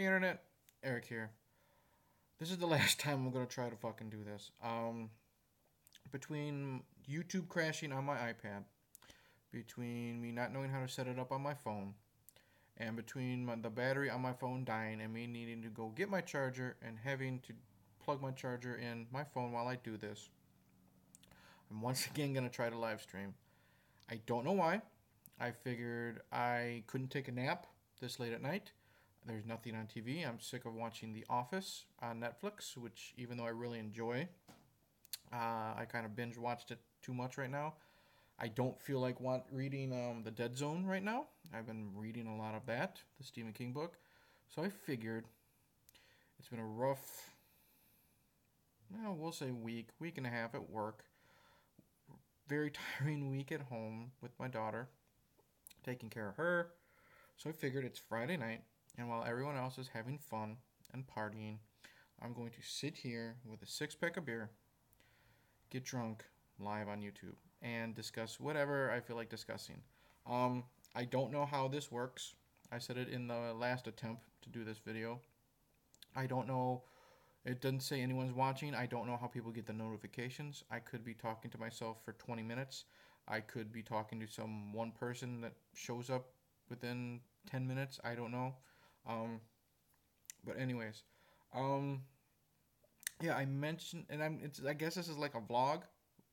Hey internet, Eric here. This is the last time I'm gonna try to fucking do this. Between YouTube crashing on my iPad, between me not knowing how to set it up on my phone, and between the battery on my phone dying and me needing to go get my charger and having to plug my charger in my phone while I do this, I'm once again gonna try to live stream. I don't know why. I figured I couldn't take a nap this late at night. There's nothing on TV. I'm sick of watching The Office on Netflix, which even though I really enjoy, I kind of binge watched it too much right now. I don't feel like reading The Dead Zone right now. I've been reading a lot of that, the Stephen King book. So I figured it's been a rough, well, we'll say week and a half at work. Very tiring week at home with my daughter, taking care of her. So I figured it's Friday night, and while everyone else is having fun and partying, I'm going to sit here with a six pack of beer, get drunk live on YouTube, and discuss whatever I feel like discussing. I don't know how this works. I said it in the last attempt to do this video. I don't know. It doesn't say anyone's watching. I don't know how people get the notifications. I could be talking to myself for 20 minutes. I could be talking to some one person that shows up within 10 minutes. I don't know. Um, but anyways, um, yeah, I mentioned, and I guess this is like a vlog.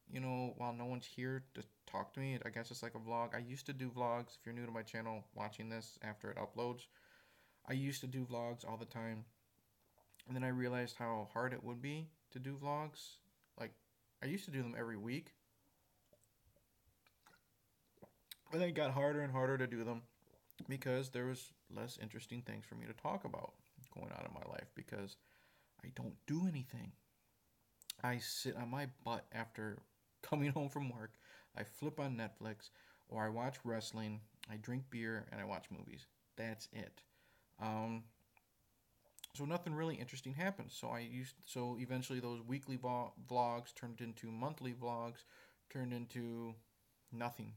While no one's here to talk to me, I guess it's like a vlog. I used to do vlogs. If you're new to my channel, watching this after it uploads, I used to do vlogs all the time, and then I realized how hard it would be to do vlogs. Like, I used to do them every week, but then it got harder and harder to do them because there was less interesting things for me to talk about going on in my life because I don't do anything. I sit on my butt after coming home from work. I flip on Netflix or I watch wrestling. I drink beer and I watch movies. That's it. Um, so nothing really interesting happens. So eventually those weekly vlogs turned into monthly vlogs, turned into nothing.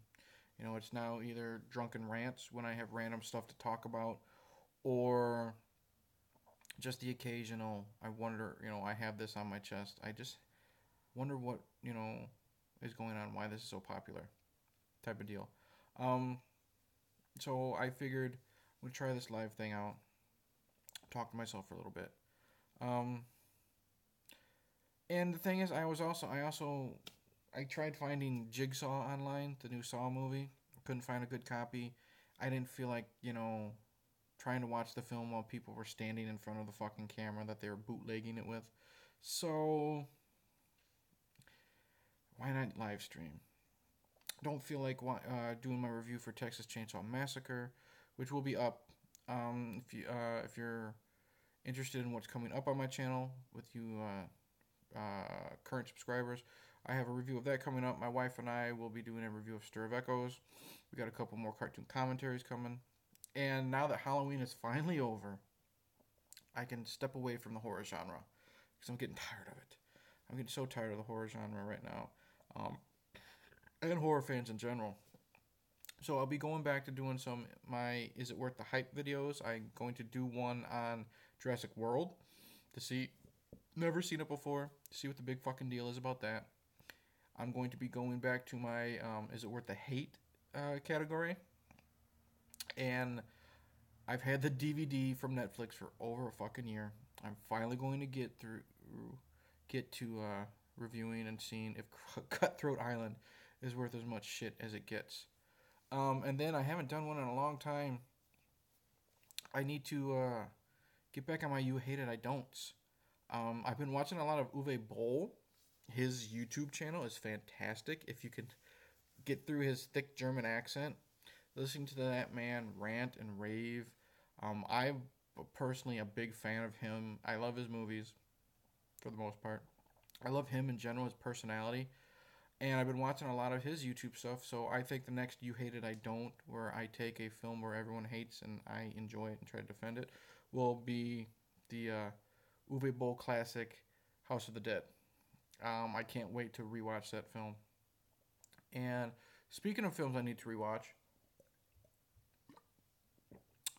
It's now either drunken rants when I have random stuff to talk about, or just the occasional. I wonder, I have this on my chest. I just wonder what is going on, why this is so popular, type of deal. Um, so I figured I'm gonna try this live thing out, talk to myself for a little bit. Um, and the thing is, I tried finding Jigsaw online, the new Saw movie. Couldn't find a good copy. I didn't feel like trying to watch the film while people were standing in front of the fucking camera that they were bootlegging it with. So why not live stream? Don't feel like doing my review for Texas Chainsaw Massacre, which will be up. If you're interested in what's coming up on my channel with you current subscribers, I have a review of that coming up. My wife and I will be doing a review of Stir of Echoes. We got a couple more cartoon commentaries coming, and now that Halloween is finally over, I can step away from the horror genre because I'm getting tired of it. I'm getting so tired of the horror genre right now, and horror fans in general. So I'll be going back to doing some my Is It Worth the Hype videos. I'm going to do one on Jurassic World to see, never seen it before, see what the big fucking deal is about that. I'm going to be going back to my Is It Worth the Hate category, and I've had the DVD from Netflix for over a fucking year. I'm finally going to get to reviewing and seeing if Cutthroat Island is worth as much shit as it gets. And then I haven't done one in a long time. I need to get back on my You Hate It, I Don'ts. I've been watching a lot of Uwe Boll. His YouTube channel is fantastic. If you can get through his thick German accent, listening to that man rant and rave. I'm personally a big fan of him. I love his movies for the most part. I love him in general, his personality. And I've been watching a lot of his YouTube stuff, so I think the next You Hate It, I Don't, where I take a film where everyone hates and I enjoy it and try to defend it, will be the Uwe Boll classic House of the Dead. I can't wait to rewatch that film. And speaking of films I need to rewatch,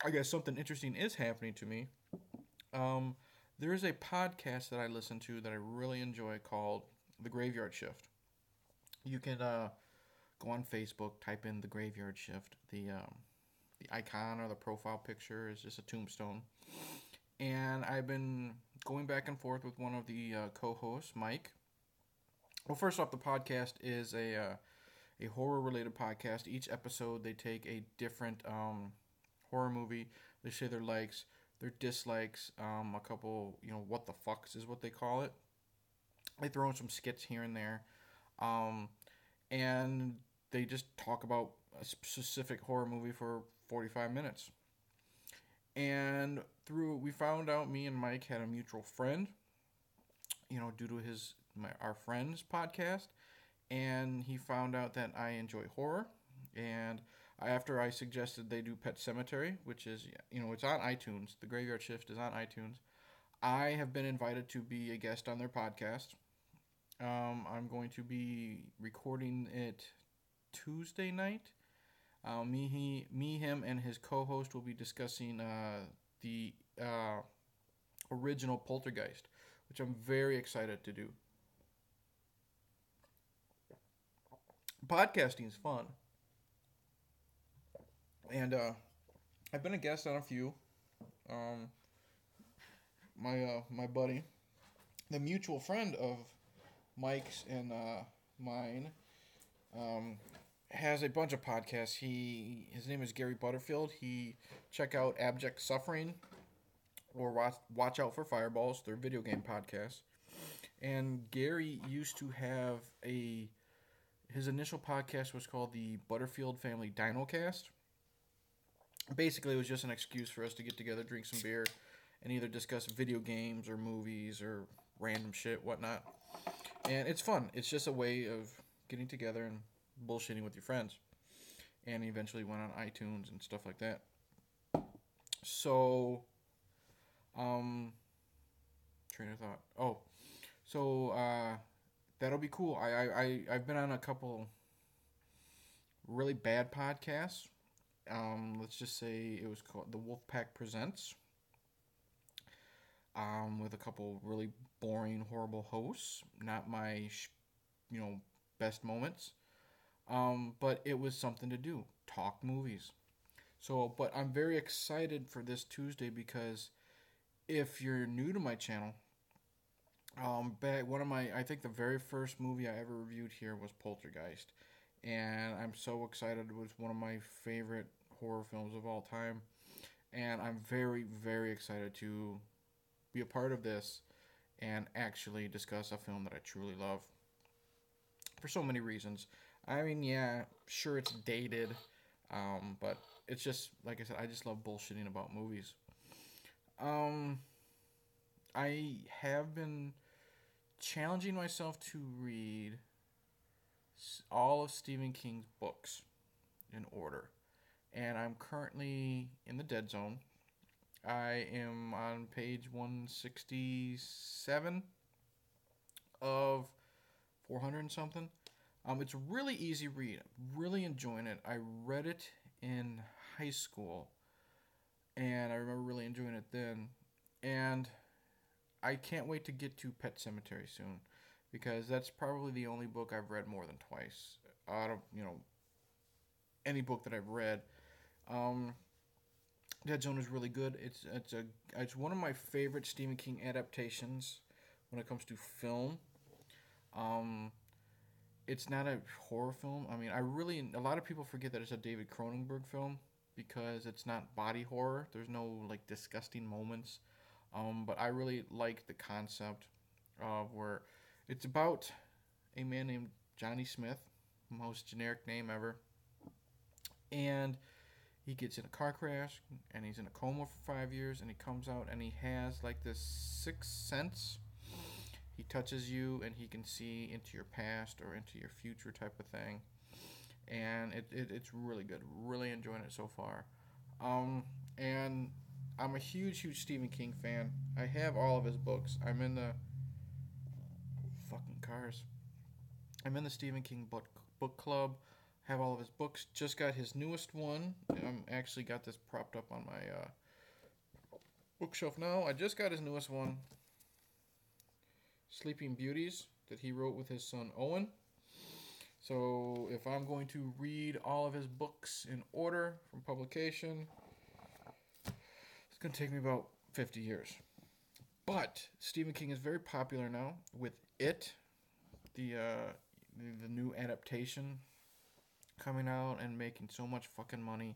I guess something interesting is happening to me. Um, there is a podcast that I listen to that I really enjoy called The Graveyard Shift. You can go on Facebook, type in The Graveyard Shift. The icon or the profile picture is just a tombstone. And I've been going back and forth with one of the co-hosts, Mike. Well, first off, the podcast is a horror related podcast. Each episode, they take a different horror movie. They say their likes, their dislikes, a couple, what the fucks is what they call it. They throw in some skits here and there. Um, and they just talk about a specific horror movie for 45 minutes. And we found out me and Mike had a mutual friend, due to our friend's podcast, and he found out that I enjoy horror, and after I suggested they do Pet Cemetery, which is it's on iTunes. The Graveyard Shift is on iTunes. I have been invited to be a guest on their podcast. I'm going to be recording it Tuesday night. Him, and his co-host will be discussing the original Poltergeist, which I'm very excited to do. Podcasting is fun, and I've been a guest on a few. Um, my buddy, the mutual friend of Mike's and mine, has a bunch of podcasts. His name is Gary Butterfield. Check out Abject Suffering or Watch Out for Fireballs. They're video game podcasts. And Gary used to have his initial podcast was called the Butterfield Family Dinocast. Basically, it was just an excuse for us to get together, drink some beer, and either discuss video games or movies or random shit, whatnot. And it's fun. It's just a way of getting together and bullshitting with your friends. And he eventually went on iTunes and stuff like that. So, train of thought. Oh, so that'll be cool. I've been on a couple really bad podcasts. Let's just say it was called The Wolfpack Presents. With a couple really boring, horrible hosts. Not my, best moments. But it was something to do. Talk movies. So, but I'm very excited for this Tuesday because if you're new to my channel, I think the very first movie I ever reviewed here was Poltergeist. And I'm so excited. It was one of my favorite horror films of all time. And I'm very, very excited to be a part of this and actually discuss a film that I truly love. For so many reasons. I mean, yeah, sure it's dated, but it's just, like I said, I just love bullshitting about movies. I have been challenging myself to read all of Stephen King's books in order. And I'm currently in the dead zone. I am on page 167 of 400 and something. It's a really easy read. I'm really enjoying it. I read it in high school, and I remember really enjoying it then. And I can't wait to get to Pet Cemetery soon, because that's probably the only book I've read more than twice out of any book that I've read. Dead Zone is really good. It's one of my favorite Stephen King adaptations when it comes to film. It's not a horror film. I mean, a lot of people forget that it's a David Cronenberg film because it's not body horror. There's no like disgusting moments. But I really like the concept of where it's about a man named Johnny Smith, most generic name ever, and he gets in a car crash and he's in a coma for 5 years, and he comes out and he has like this sixth sense. He touches you and he can see into your past or into your future type of thing. And it's really good. Really enjoying it so far. And I'm a huge Stephen King fan. I have all of his books. I'm in the fucking cars. I'm in the Stephen King book club. Have all of his books. Just got his newest one. I'm actually got this propped up on my bookshelf now. I just got his newest one, Sleeping Beauties, that he wrote with his son Owen. So if I'm going to read all of his books in order from publication, it's going to take me about 50 years. But Stephen King is very popular now with It, the new adaptation coming out and making so much fucking money.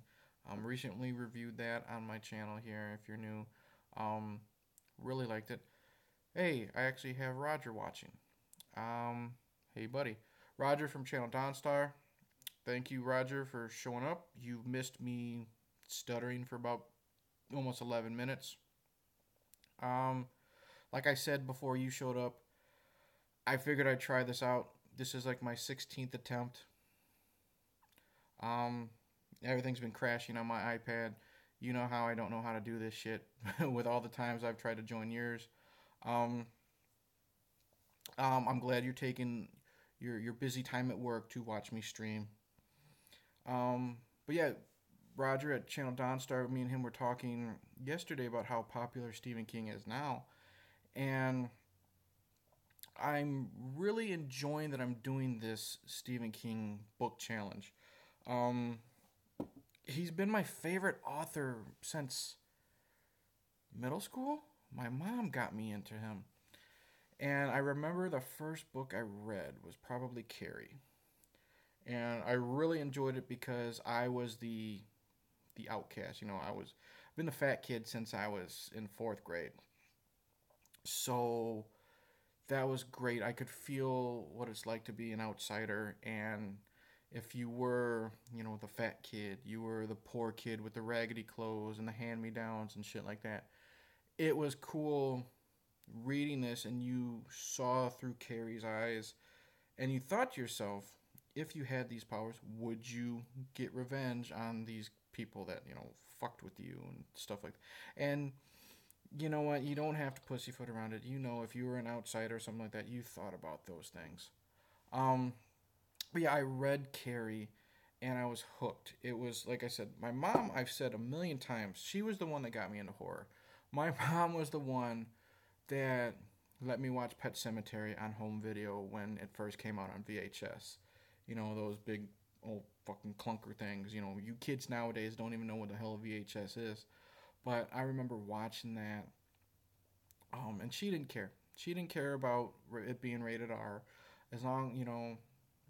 Recently reviewed that on my channel here. If you're new, really liked it. Hey, I actually have Roger watching. Hey buddy, Roger from Channel Dawnstar. Thank you, Roger, for showing up. You've missed me stuttering for about almost 11 minutes. Um, like I said before you showed up, I figured I'd try this out. This is like my 16th attempt. Um, Everything's been crashing on my iPad. You know how I don't know how to do this shit with all the times I've tried to join yours. Um, I'm glad you're taking your busy time at work to watch me stream. But yeah, Roger at Channel Dawnstar, me and him were talking yesterday about how popular Stephen King is now, and I'm really enjoying that I'm doing this Stephen King book challenge. Um, he's been my favorite author since middle school. My mom got me into him. And I remember the first book I read was probably Carrie. And I really enjoyed it because I was the outcast. You know, I've been the fat kid since I was in 4th grade. So that was great. I could feel what it's like to be an outsider, and if you were, the fat kid, you were the poor kid with the raggedy clothes and the hand-me-downs and shit like that. It was cool reading this, and you saw through Carrie's eyes, and you thought to yourself, if you had these powers, would you get revenge on these people that, fucked with you and stuff like that? And you know what? You don't have to pussyfoot around it. If you were an outsider or something like that, you thought about those things. Um, but yeah, I read Carrie and I was hooked. It was, like I said, my mom, I've said a million times, she was the one that got me into horror. My mom was the one that let me watch Pet Sematary on home video when it first came out on VHS. Those big old fucking clunker things. You kids nowadays don't even know what the hell a VHS is. But I remember watching that, and she didn't care. She didn't care about it being rated R. As long,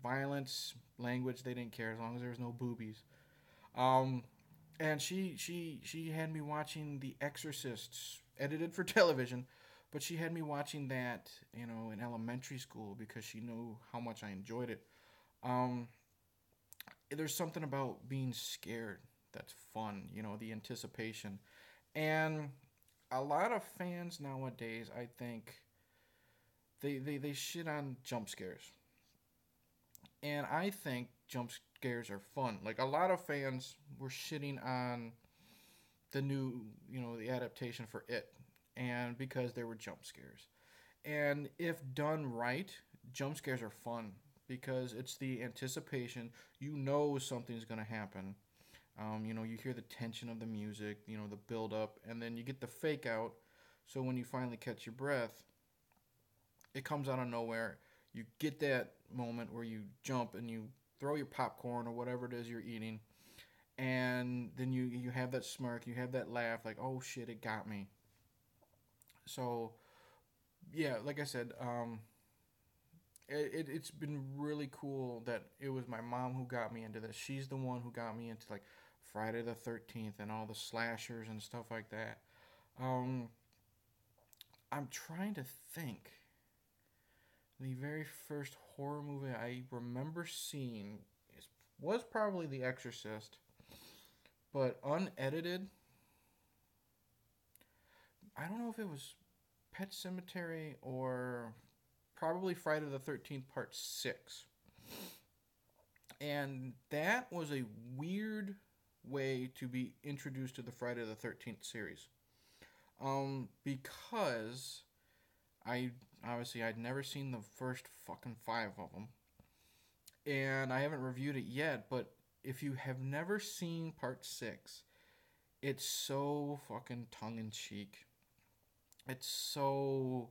violence, language, they didn't care as long as there was no boobies. Um, and she had me watching The Exorcist, edited for television, but she had me watching that, in elementary school because she knew how much I enjoyed it. Um, there's something about being scared that's fun, the anticipation. And a lot of fans nowadays, I think, they shit on jump scares. And I think jump scares are fun. Like, a lot of fans were shitting on the new, the adaptation for It, and because there were jump scares. And if done right, jump scares are fun because it's the anticipation. Something's going to happen. You hear the tension of the music, the build up, and then you get the fake out. So when you finally catch your breath, it comes out of nowhere. You get that moment where you jump and you throw your popcorn or whatever it is you're eating, and then you have that smirk, you have that laugh, like, oh shit, it got me. So yeah, like I said, it's been really cool that it was my mom who got me into this. She's the one who got me into like Friday the 13th and all the slashers and stuff like that. Um, I'm trying to think. The very first horror movie I remember seeing was probably The Exorcist, but unedited. I don't know if it was Pet Cemetery or probably Friday the 13th Part 6. And that was a weird way to be introduced to the Friday the 13th series. Because I'd never seen the first fucking 5 of them. And I haven't reviewed it yet, but if you have never seen Part 6, it's so fucking tongue in cheek. It's so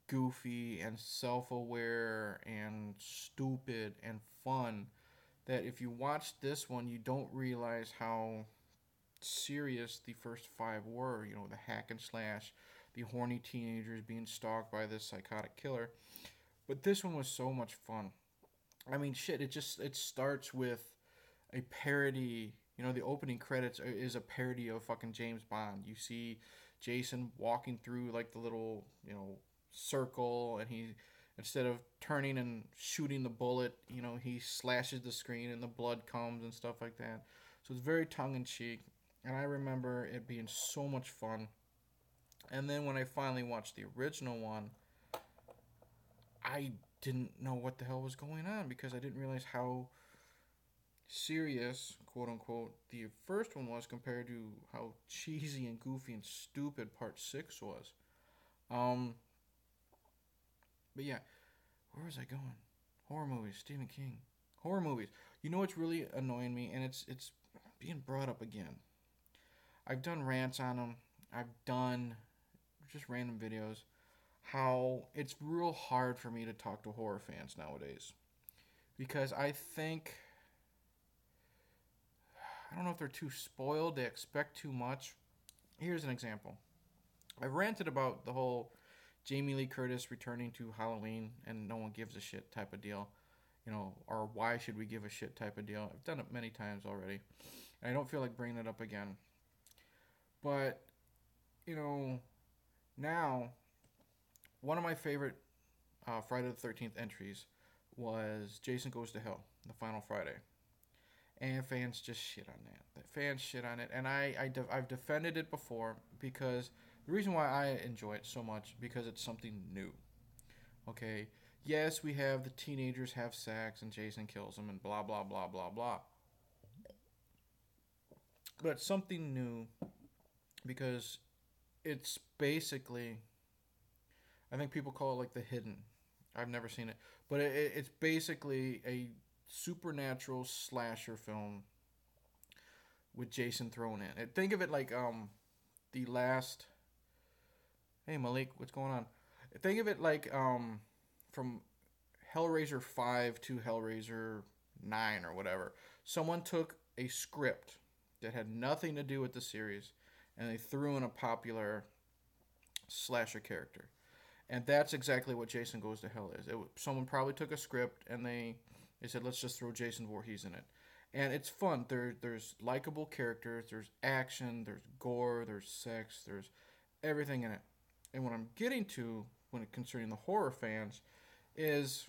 goofy and self aware and stupid and fun that if you watch this one, you don't realize how serious the first five were. You know, the hack and slash, the horny teenagers being stalked by this psychotic killer. But this one was so much fun. I mean, shit, it starts with a parody. You know, the opening credits is a parody of fucking James Bond. You see Jason walking through like the little, circle, and he, instead of turning and shooting the bullet, he slashes the screen and the blood comes and stuff like that. So it's very tongue in cheek, and I remember it being so much fun. And then when I finally watched the original one, I didn't know what the hell was going on because I didn't realize how serious, quote unquote, the first one was compared to how cheesy and goofy and stupid part six was. Um, but yeah, where was I going? Horror movies, Stephen King, horror movies. You know what's really annoying me, and it's being brought up again. I've done rants on them. I've done just random videos. How it's real hard for me to talk to horror fans nowadays because I don't know if they're too spoiled, they expect too much. Here's an example. I ranted about the whole Jamie Lee Curtis returning to Halloween and no one gives a shit type of deal. Or why should we give a shit type of deal. I've done it many times already. And I don't feel like bringing it up again. But, you know, now, one of my favorite Friday the 13th entries was Jason Goes to Hell, the final Friday. And fans just shit on that. Fans shit on it, and I've defended it before because the reason why I enjoy it so much because it's something new. Okay, yes, we have the teenagers have sex and Jason kills them and blah blah blah blah blah, but it's something new because it's basically, I think people call it like the hidden. I've never seen it, but it's basically a supernatural slasher film with Jason thrown in. Think of it like the last. Hey Malik, what's going on? Think of it like from Hellraiser 5 to Hellraiser 9 or whatever. Someone took a script that had nothing to do with the series and they threw in a popular slasher character. And that's exactly what Jason Goes to Hell is. Someone probably took a script and they said, let's just throw Jason Voorhees in it. And it's fun. There's likable characters, there's action, there's gore, there's sex, there's everything in it. And what I'm getting to when it concerning the horror fans is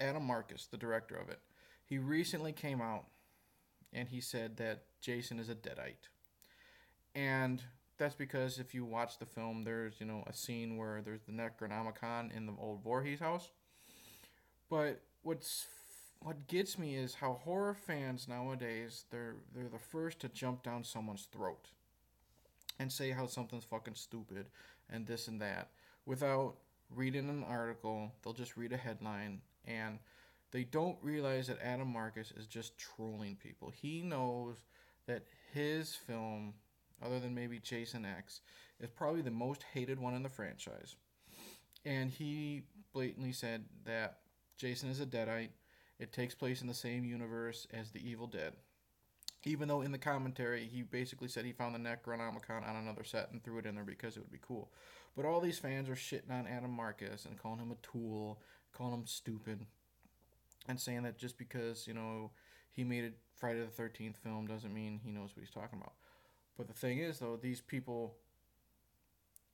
Adam Marcus, the director of it. He recently came out and he said that Jason is a deadite. And that's because if you watch the film, there's, a scene where there's the Necronomicon in the old Voorhees house. But what gets me is how horror fans nowadays, they're the first to jump down someone's throat and say how something's fucking stupid and this and that without reading an article. They'll just read a headline and they don't realize that Adam Marcus is just trolling people. He knows that his film, other than maybe Jason X, is probably the most hated one in the franchise. And he blatantly said that Jason is a deadite. It takes place in the same universe as The Evil Dead. Even though in the commentary, he basically said he found the Necronomicon on another set and threw it in there because it would be cool. But all these fans are shitting on Adam Marcus and calling him a tool, calling him stupid, and saying that just because, he made a Friday the 13th film doesn't mean he knows what he's talking about. But the thing is, though, these people,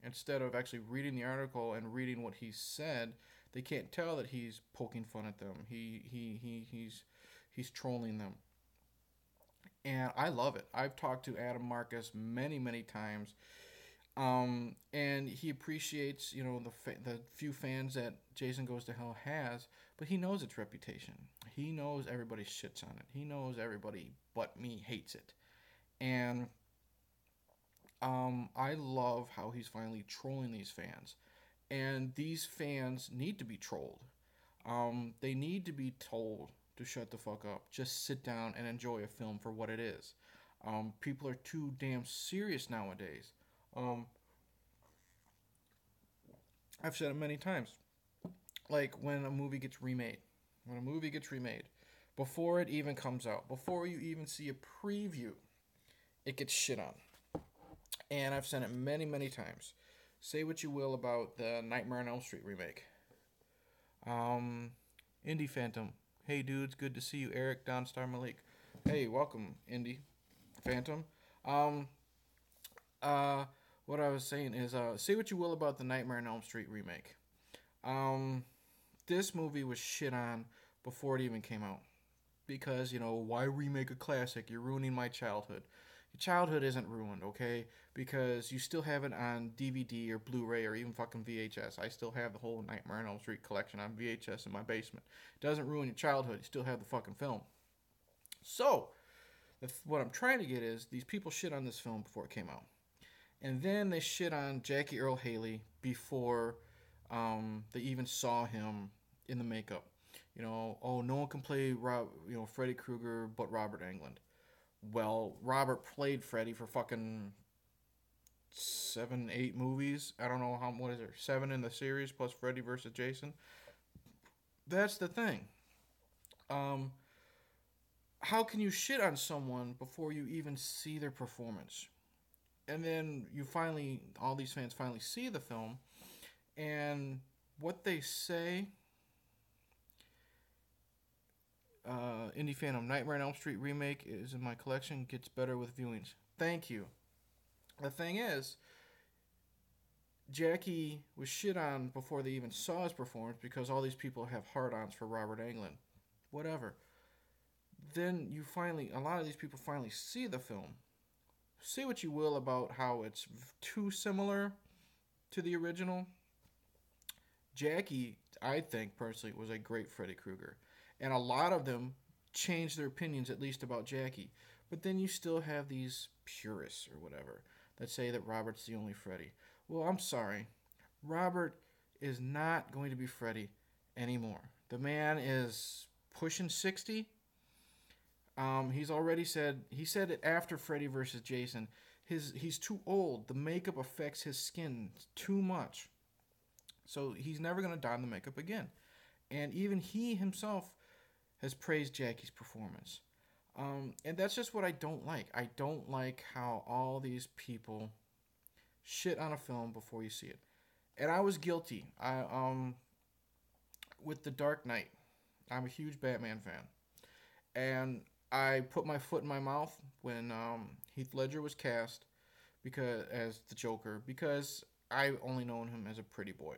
instead of actually reading the article and reading what he said, they can't tell that he's poking fun at them. He's trolling them. And I love it. I've talked to Adam Marcus many, many times, and he appreciates, the few fans that Jason Goes to Hell has, but he knows its reputation. He knows everybody shits on it. He knows everybody but me hates it, and I love how he's finally trolling these fans, and these fans need to be trolled. They need to be told to shut the fuck up. Just sit down and enjoy a film for what it is. People are too damn serious nowadays. Um, I've said it many times. Like when a movie gets remade, when a movie gets remade, before it even comes out, before you even see a preview, it gets shit on. And I've said it many, many times. Say what you will about the Nightmare on Elm Street remake. Um, Indie Phantom. Hey dudes, good to see you. Eric, Downstar Malik. Hey, welcome, Indie Phantom. Um, uh, what I was saying is, say what you will about the Nightmare on Elm Street remake. Um, this movie was shit on before it even came out. Because, why remake a classic? You're ruining my childhood. Your childhood isn't ruined, okay? Because you still have it on DVD or Blu-ray or even fucking VHS. I still have the whole Nightmare on Elm Street collection on VHS in my basement. It doesn't ruin your childhood. You still have the fucking film. So, what I'm trying to get is these people shit on this film before it came out. And then they shit on Jackie Earle Haley before they even saw him in the makeup. Oh, no one can play Freddy Krueger but Robert Englund. Well, Robert played Freddy for fucking 7, 8 movies. I don't know what is there, 7 in the series plus Freddy versus Jason. That's the thing. Um, how can you shit on someone before you even see their performance? And then all these fans finally see the film, and what they say, Indie Phantom, Nightmare on Elm Street remake is in my collection, gets better with viewings. Thank you. The thing is, Jackie was shit on before they even saw his performance because all these people have hard-ons for Robert Englund. Whatever. Then a lot of these people finally see the film. Say what you will about how it's too similar to the original. Jackie, I think personally, was a great Freddy Krueger. And a lot of them changed their opinions, at least about Jackie. But then you still have these purists or whatever that say that Robert's the only Freddy. Well, I'm sorry. Robert is not going to be Freddy anymore. The man is pushing 60. He said it after Freddy versus Jason. He's too old. The makeup affects his skin too much. So he's never going to don the makeup again. And even he himself has praised Jackie's performance. And that's just what I don't like. I don't like how all these people shit on a film before you see it. And I was guilty. With The Dark Knight. I'm a huge Batman fan. And I put my foot in my mouth when Heath Ledger was cast as the Joker because I only known him as a pretty boy.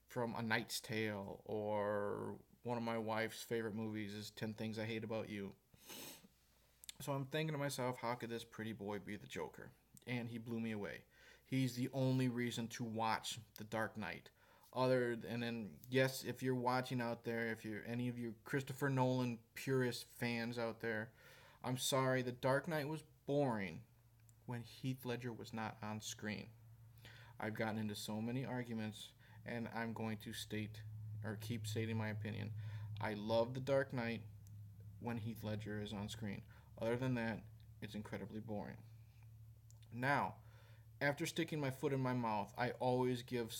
From A Knight's Tale, or one of my wife's favorite movies is 10 Things I Hate About You. So I'm thinking to myself, how could this pretty boy be the Joker? And he blew me away. He's the only reason to watch The Dark Knight. And then, yes, if you're watching out there, if you're any of you Christopher Nolan purist fans out there, I'm sorry, The Dark Knight was boring when Heath Ledger was not on screen. I've gotten into so many arguments, and I'm going to keep stating my opinion. I love The Dark Knight when Heath Ledger is on screen. Other than that, it's incredibly boring. Now, after sticking my foot in my mouth, I always give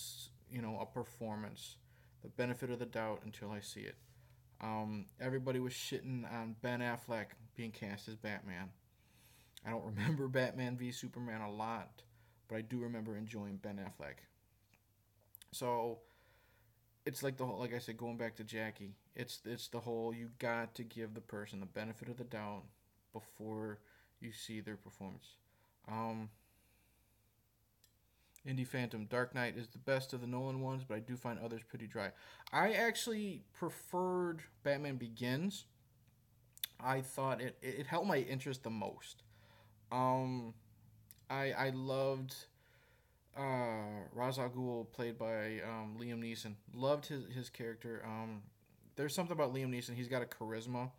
a performance the benefit of the doubt until I see it. Everybody was shitting on Ben Affleck being cast as Batman. I don't remember Batman v Superman a lot, but I do remember enjoying Ben Affleck. So it's like like I said, going back to Jackie, it's the whole, you got to give the person the benefit of the doubt before you see their performance. Indie Phantom, Dark Knight is the best of the Nolan ones, but I do find others pretty dry. I actually preferred Batman Begins. I thought it held my interest the most. I loved Ra's al Ghul, played by Liam Neeson. Loved his character. There's something about Liam Neeson. He's got a charisma.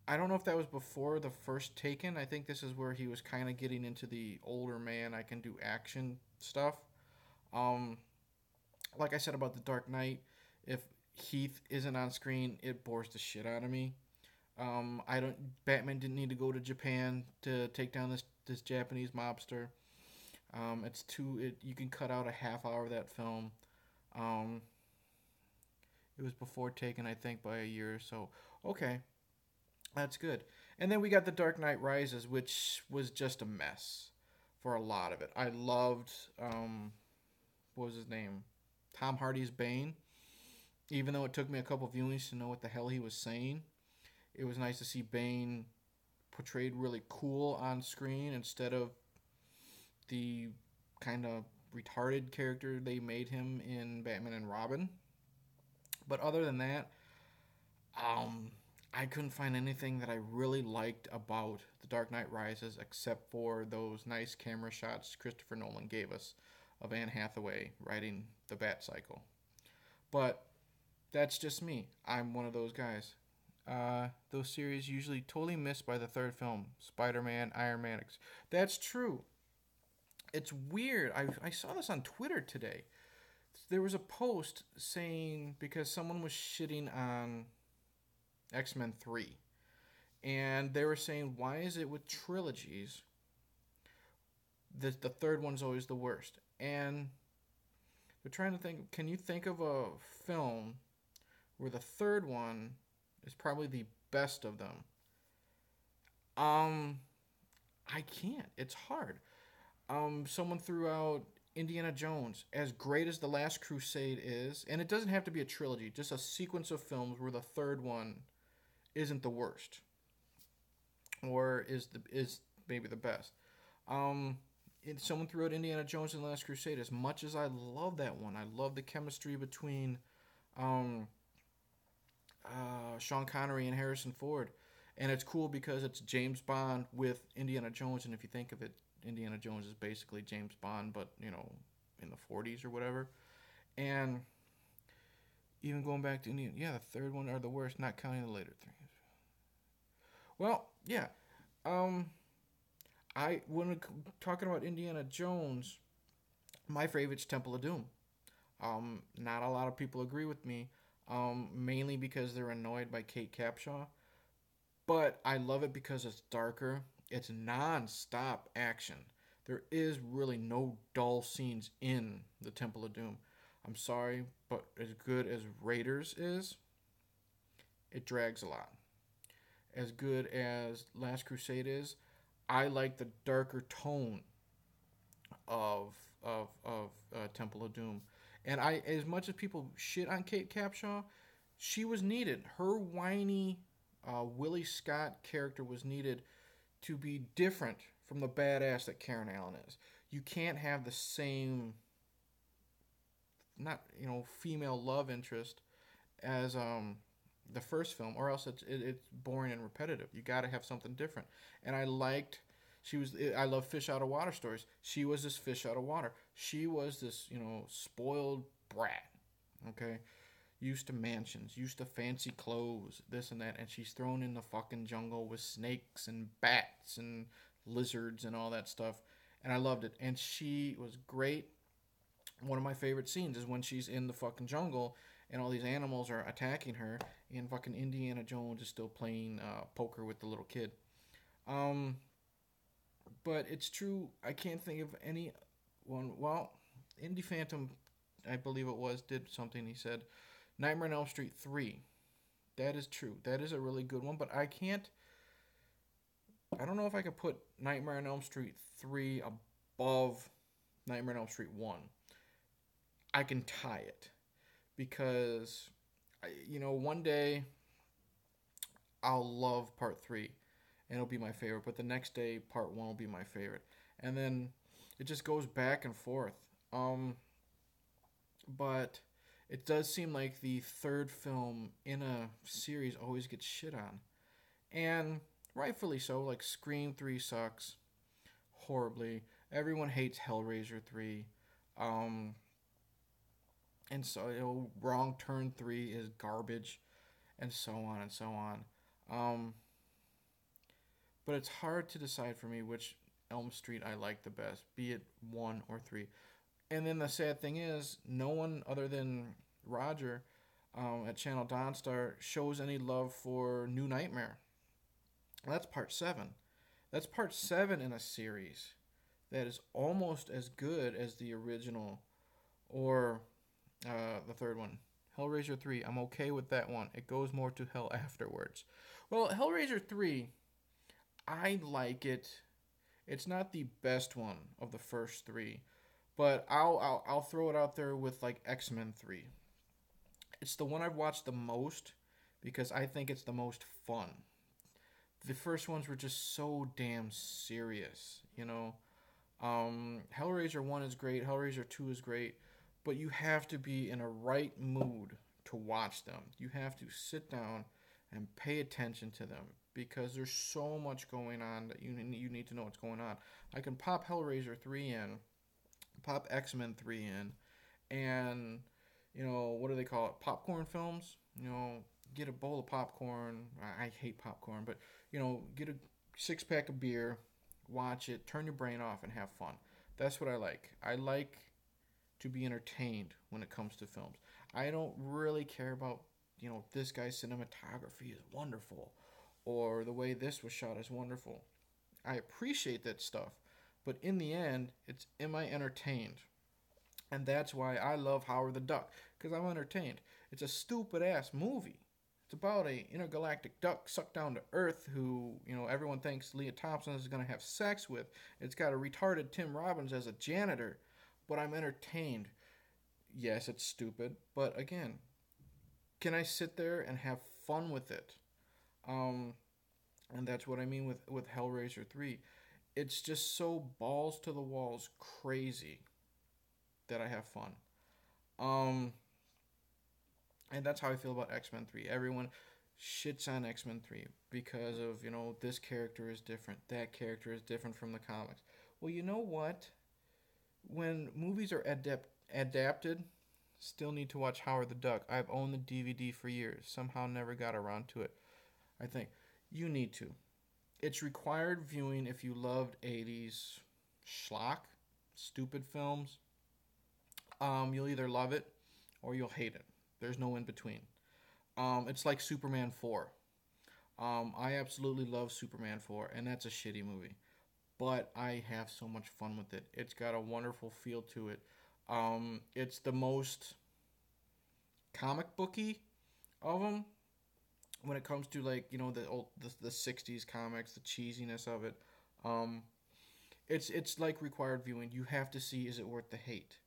I don't know if that was before the first Taken. I think this is where he was kind of getting into the older man, I can do action stuff. Like I said about The Dark Knight, if Heath isn't on screen, it bores the shit out of me. I don't. Batman didn't need to go to Japan to take down this Japanese mobster. It's too. You can cut out a half hour of that film. Um, it was before taken, I think, by a year or so. Okay, that's good. And then we got The Dark Knight Rises, which was just a mess for a lot of it. I loved what was his name? Tom Hardy's Bane. Even though it took me a couple viewings to know what the hell he was saying, it was nice to see Bane portrayed really cool on screen instead of the kind of retarded character they made him in Batman and Robin. But other than that, um, I couldn't find anything that I really liked about The Dark Knight Rises except for those nice camera shots Christopher Nolan gave us of Anne Hathaway riding the Bat Cycle. But that's just me. I'm one of those guys. Those series usually totally missed by the third film, Spider-Man, Iron Man. That's true. It's weird. I saw this on Twitter today. There was a post saying because someone was shitting on X-Men 3. And they were saying, why is it with trilogies the third one's always the worst? And they're trying to think, can you think of a film where the third one is probably the best of them? I can't. It's hard. Someone threw out Indiana Jones. As great as The Last Crusade is, and it doesn't have to be a trilogy, just a sequence of films where the third one isn't the worst, or is maybe the best. Someone threw out Indiana Jones and The Last Crusade. As much as I love that one, I love the chemistry between um, Sean Connery and Harrison Ford. And it's cool because it's James Bond with Indiana Jones. And if you think of it, Indiana Jones is basically James Bond, but, in the 40s or whatever. And even going back to Indiana, yeah, the third one are the worst, not counting the later three. Well, yeah. When talking about Indiana Jones, my favorite's Temple of Doom. Not a lot of people agree with me, mainly because they're annoyed by Kate Capshaw. But I love it because it's darker. It's non-stop action. There is really no dull scenes in the Temple of Doom. I'm sorry, but as good as Raiders is, it drags a lot. As good as Last Crusade is, I like the darker tone of Temple of Doom. And as much as people shit on Kate Capshaw, she was needed. Her whiny Willie Scott character was needed to be different from the badass that Karen Allen is. You can't have the same, not female love interest as the first film, or else it's boring and repetitive. You got to have something different. And I liked. I love fish out of water stories. She was this fish out of water. She was this, spoiled brat. Okay, used to mansions, used to fancy clothes, this and that, and she's thrown in the fucking jungle with snakes and bats and lizards and all that stuff. And I loved it. And she was great. One of my favorite scenes is when she's in the fucking jungle and all these animals are attacking her, and fucking Indiana Jones is still playing poker with the little kid. But it's true, I can't think of any one. Well, Indy Phantom, I believe it was, did something. He said Nightmare on Elm Street 3. That is true. That is a really good one, but I don't know if I could put Nightmare on Elm Street 3 above Nightmare on Elm Street 1. I can tie it because, one day I'll love part 3 and it'll be my favorite, but the next day part 1 will be my favorite. And then it just goes back and forth. But it does seem like the third film in a series always gets shit on. And rightfully so. Like Scream 3 sucks horribly. Everyone hates Hellraiser 3. And so, Wrong Turn 3 is garbage. And so on and so on. But it's hard to decide for me which Elm Street I like the best, be it 1 or 3. And then the sad thing is, no one other than Roger at Channel Dawnstar shows any love for New Nightmare. That's part 7. That's part 7 in a series that is almost as good as the original, or the third one, Hellraiser 3. I'm okay with that one. It goes more to hell afterwards. Well, Hellraiser 3, I like it. It's not the best one of the first 3, but I'll throw it out there with like X-Men 3. It's the one I've watched the most because I think it's the most fun. The first ones were just so damn serious, you know. Hellraiser 1 is great, Hellraiser 2 is great, but you have to be in a right mood to watch them. You have to sit down and pay attention to them because there's so much going on that you need to know what's going on. I can pop Hellraiser 3 in, pop X-Men 3 in, and what do they call it? Popcorn films. Get a bowl of popcorn. I hate popcorn, but get a 6 pack of beer, watch it, turn your brain off, and have fun. That's what I like. I like to be entertained when it comes to films. I don't really care about this guy's cinematography is wonderful, or the way this was shot is wonderful. I appreciate that stuff, but in the end, it's am I entertained? And that's why I love Howard the Duck, because I'm entertained. It's a stupid ass movie. It's about a intergalactic duck sucked down to Earth who, everyone thinks Leah Thompson is going to have sex with. It's got a retarded Tim Robbins as a janitor, but I'm entertained. Yes, it's stupid, but again, can I sit there and have fun with it? Um, and that's what I mean with Hellraiser 3. It's just so balls to the walls crazy that I have fun. Um, and that's how I feel about X Men 3. Everyone shits on X Men 3 because of, this character is different, that character is different from the comics. Well, you know what? When movies are adapted, still need to watch Howard the Duck. I've owned the DVD for years, somehow never got around to it. I think you need to. It's required viewing if you loved 80s schlock, stupid films. You'll either love it or you'll hate it. There's no in between. It's like Superman 4. I absolutely love Superman 4, and that's a shitty movie. But I have so much fun with it. It's got a wonderful feel to it. It's the most comic booky of them when it comes to like the 60s comics, the cheesiness of it. Um, it's like required viewing. You have to see, is it worth the hate?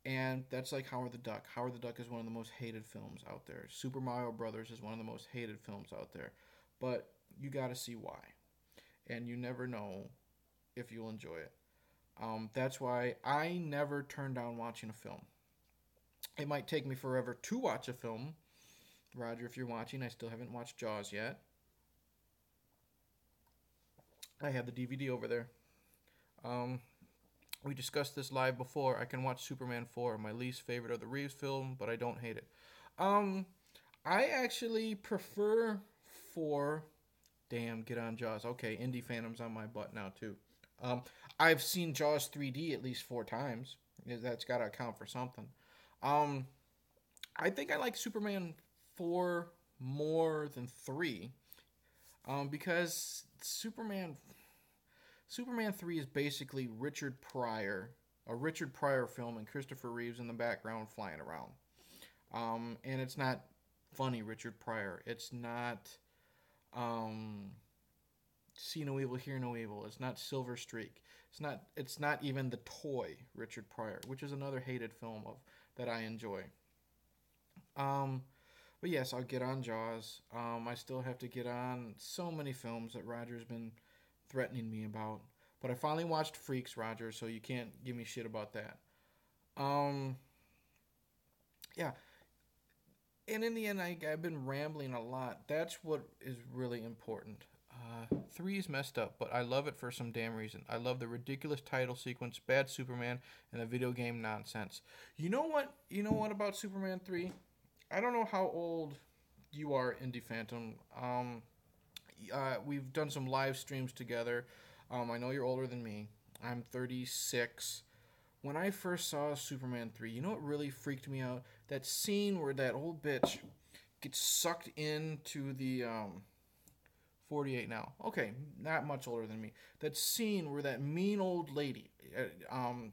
And that's like Howard the Duck. Howard the Duck is one of the most hated films out there. Super Mario Brothers is one of the most hated films out there. But you got to see why. And you never know if you'll enjoy it. That's why I never turn down watching a film. It might take me forever to watch a film. Roger, if you're watching, I still haven't watched Jaws yet. I have the DVD over there. Um, we discussed this live before. I can watch Superman 4, my least favorite of the Reeves film, but I don't hate it. Um, I actually prefer 4. Damn, get on Jaws. Okay, Indie Phantom's on my butt now, too. Um, I've seen Jaws 3D at least 4 times. That's got to account for something. Um, I think I like Superman 4 more than 3. Because Superman 3 is basically Richard Pryor, a Richard Pryor film, and Christopher Reeves in the background flying around. And it's not funny Richard Pryor. It's not um, See No Evil, Hear No Evil. It's not Silver Streak. It's not even The Toy Richard Pryor, which is another hated film of that I enjoy. Um, but yes, I'll get on Jaws. I still have to get on so many films that Roger's been threatening me about. But I finally watched Freaks, Roger, so you can't give me shit about that. Um, yeah. And in the end, I've been rambling a lot. That's what is really important. 3 is messed up, but I love it for some damn reason. I love the ridiculous title sequence, bad Superman, and the video game nonsense. You know what? You know what about Superman 3? I don't know how old you are, Indie Phantom. We've done some live streams together. I know you're older than me. I'm 36. When I first saw Superman 3, you know what really freaked me out? That scene where that old bitch gets sucked into the 48 now. Okay, not much older than me. That scene where that mean old lady,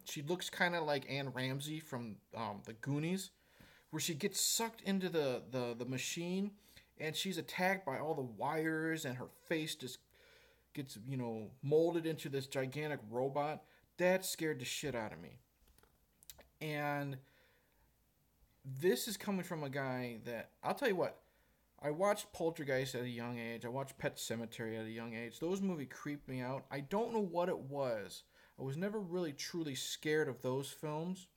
she looks kind of like Anne Ramsey from the Goonies, where she gets sucked into the machine, and she's attacked by all the wires, and her face just gets molded into this gigantic robot. That scared the shit out of me. And this is coming from a guy that, I'll tell you what, I watched Poltergeist at a young age. I watched Pet Cemetery at a young age. Those movies creeped me out. I don't know what it was. I was never really truly scared of those films.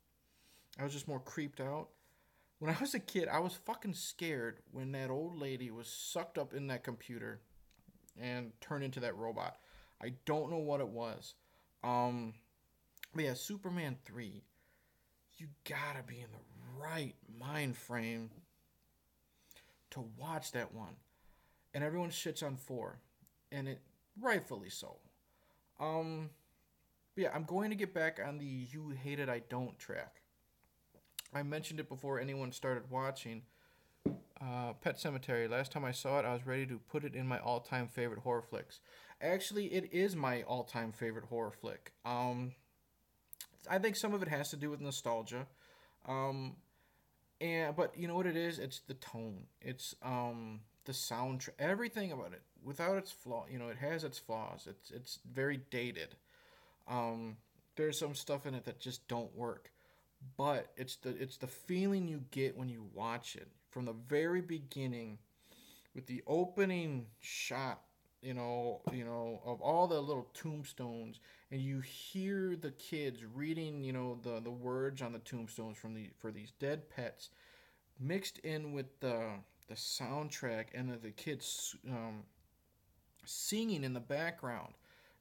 I was just more creeped out. When I was a kid, I was fucking scared when that old lady was sucked up in that computer and turned into that robot. I don't know what it was. But yeah, Superman 3. You gotta be in the right mind frame to watch that one. And everyone shits on 4. And it rightfully so. Yeah, I'm going to get back on the You Hate It I Don't track. I mentioned it before anyone started watching. Pet Cemetery. Last time I saw it, I was ready to put it in my all-time favorite horror flicks. Actually, it is my all-time favorite horror flick. I think some of it has to do with nostalgia. But you know what it is? It's the tone. It's the soundtrack. Everything about it. Without its flaw, it has its flaws. It's very dated. There's some stuff in it that just don't work. But it's the feeling you get when you watch it from the very beginning, with the opening shot, of all the little tombstones, and you hear the kids reading, the words on the tombstones for these dead pets, mixed in with the soundtrack and the kids singing in the background.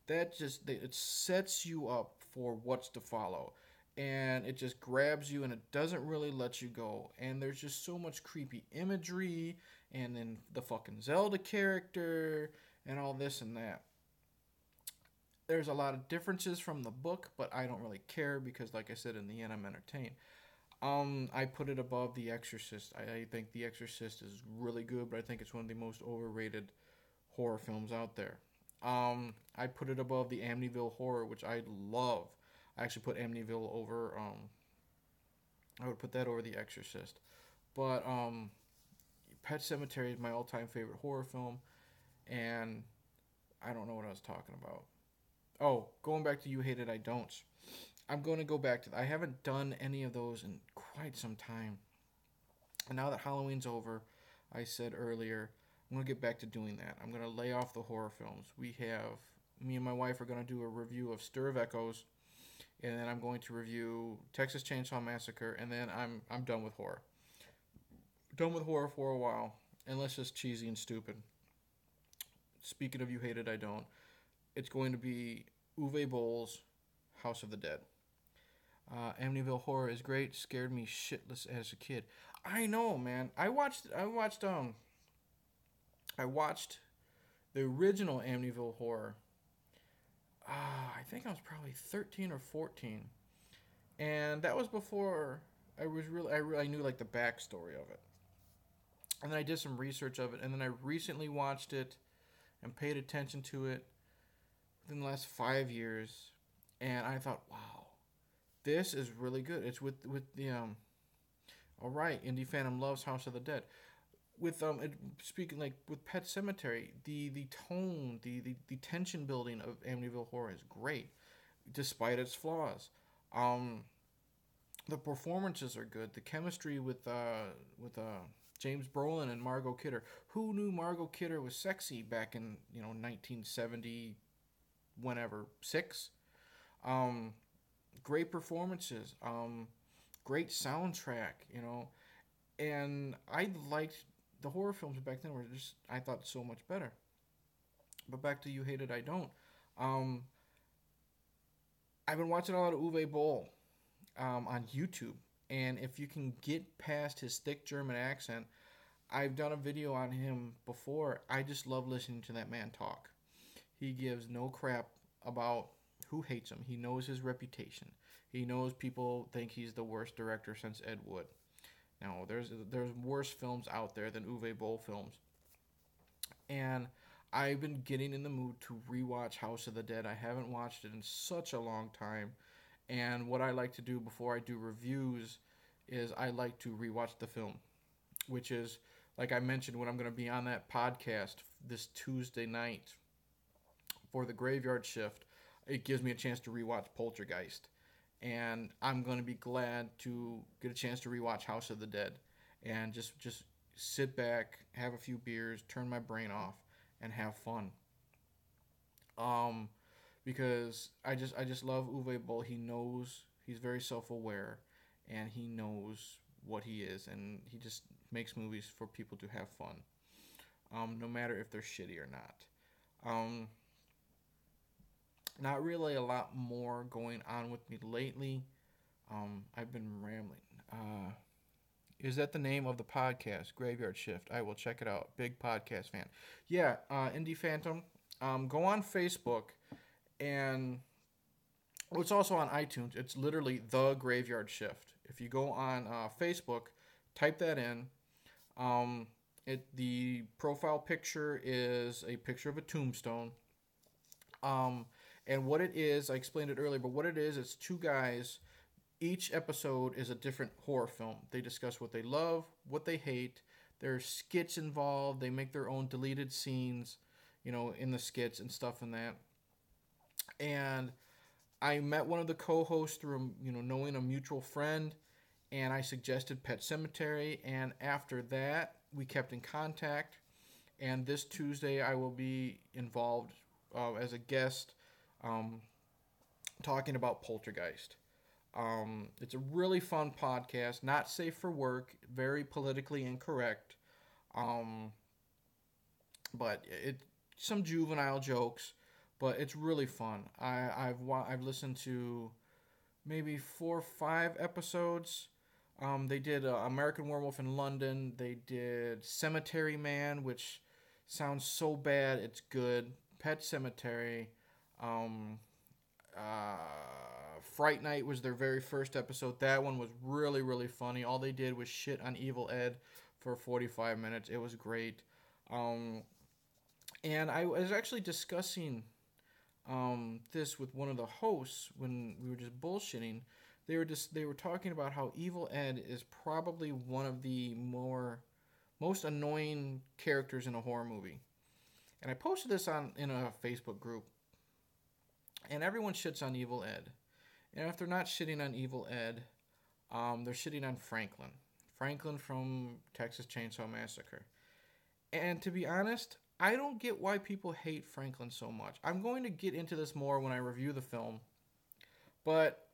It sets you up for what's to follow, and it just grabs you and it doesn't really let you go. And there's just so much creepy imagery, and then the fucking Zelda character and all this and that. There's a lot of differences from the book, but I don't really care because, like I said, in the end, I'm entertained. I put it above The Exorcist. I think The Exorcist is really good, but I think it's one of the most overrated horror films out there. I put it above the Amityville Horror, which I love. I actually put Amityville over. I would put that over The Exorcist. But Pet Cemetery is my all-time favorite horror film, and I don't know what I was talking about. Oh, going back to You Hate It, I Don't. I'm going to go back to. I haven't done any of those in quite some time. And now that Halloween's over, I said earlier, I'm going to get back to doing that. I'm going to lay off the horror films. Me and my wife are going to do a review of Stir of Echoes, and then I'm going to review Texas Chainsaw Massacre, and then I'm done with horror. Done with horror for a while, unless it's cheesy and stupid. Speaking of You Hate It, I Don't, it's going to be Uwe Boll's House of the Dead. Amityville Horror is great. Scared me shitless as a kid. I know, man. I watched the original Amityville Horror. I think I was probably 13 or 14, and that was before I knew like the backstory of it. And then I did some research of it, and then I recently watched it and paid attention to it within the last 5 years, and I thought, wow, this is really good. It's with the all right, Indie Phantom loves House of the Dead. Speaking like with Pet Cemetery, the tone, the tension building of Amityville Horror is great, despite its flaws. The performances are good. The chemistry with James Brolin and Margot Kidder. Who knew Margot Kidder was sexy back in 1970, whenever 6? Great performances. Great soundtrack. And I liked the horror films back then. I thought so much better. But back to You Hate It, I Don't. I've been watching a lot of Uwe Boll on YouTube, and if you can get past his thick German accent, I've done a video on him before. I just love listening to that man talk. He gives no crap about who hates him. He knows his reputation. He knows people think he's the worst director since Ed Wood. Now, there's worse films out there than Uwe Boll films. And I've been getting in the mood to rewatch House of the Dead. I haven't watched it in such a long time. And what I like to do before I do reviews is I like to rewatch the film, which is, like I mentioned, when I'm going to be on that podcast this Tuesday night for the graveyard shift, it gives me a chance to rewatch Poltergeist. And I'm going to be glad to get a chance to rewatch House of the Dead and just sit back, have a few beers, turn my brain off, and have fun. Um, because I just love Uwe Boll. He knows he's very self aware, and he knows what he is, and he just makes movies for people to have fun, no matter if they're shitty or not. Um, Not really a lot more going on with me lately. I've been rambling. Is that the name of the podcast? Graveyard Shift. I will check it out. Big podcast fan. Yeah, Indie Phantom. Go on Facebook and it's also on iTunes. It's literally The Graveyard Shift. If you go on Facebook, type that in. The profile picture is a picture of a tombstone. Um, and what it is, I explained it earlier, but what it is, it's two guys. Each episode is a different horror film. They discuss what they love, what they hate. There's skits involved. They make their own deleted scenes, in the skits and stuff and that. And I met one of the co-hosts through, knowing a mutual friend, and I suggested Pet Cemetery. And after that, we kept in contact. And this Tuesday, I will be involved as a guest, um, talking about Poltergeist. It's a really fun podcast, not safe for work, very politically incorrect, um, but it some juvenile jokes, but it's really fun. I've listened to maybe 4 or 5 episodes. They did American Werewolf in London. They did Cemetery Man, which sounds so bad it's good. Pet Cemetery. Um, Fright Night was their very first episode. That one was really, really funny. All they did was shit on Evil Ed for 45 minutes. It was great. Um, and I was actually discussing this with one of the hosts when we were just bullshitting. They were talking about how Evil Ed is probably one of the most annoying characters in a horror movie. And I posted this in a Facebook group, and everyone shits on Evil Ed. And if they're not shitting on Evil Ed, they're shitting on Franklin. Franklin from Texas Chainsaw Massacre. And to be honest, I don't get why people hate Franklin so much. I'm going to get into this more when I review the film. But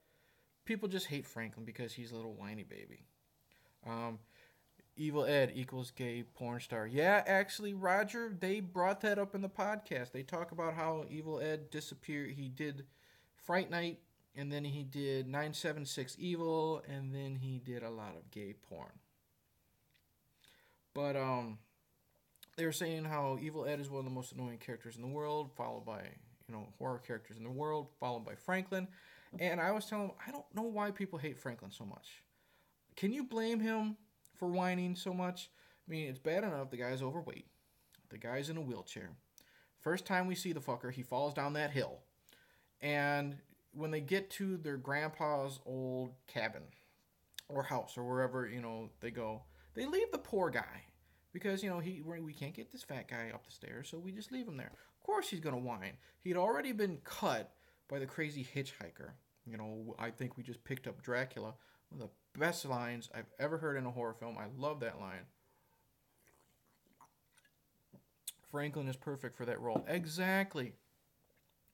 people just hate Franklin because he's a little whiny baby. Um, Evil Ed equals gay porn star. Yeah, actually, Roger, they brought that up in the podcast. They talk about how Evil Ed disappeared. He did Fright Night, and then he did 976 Evil, and then he did a lot of gay porn. But they were saying how Evil Ed is one of the most annoying characters in the world, followed by, horror characters in the world, followed by Franklin. And I was telling them, I don't know why people hate Franklin so much. Can you blame him for whining so much? I mean, it's bad enough the guy's overweight. The guy's in a wheelchair. First time we see the fucker, he falls down that hill. And when they get to their grandpa's old cabin or house or wherever, they go, they leave the poor guy. Because, we can't get this fat guy up the stairs, so we just leave him there. Of course he's going to whine. He'd already been cut by the crazy hitchhiker. I think we just picked up Dracula. One of the best lines I've ever heard in a horror film. I love that line. Franklin is perfect for that role. Exactly.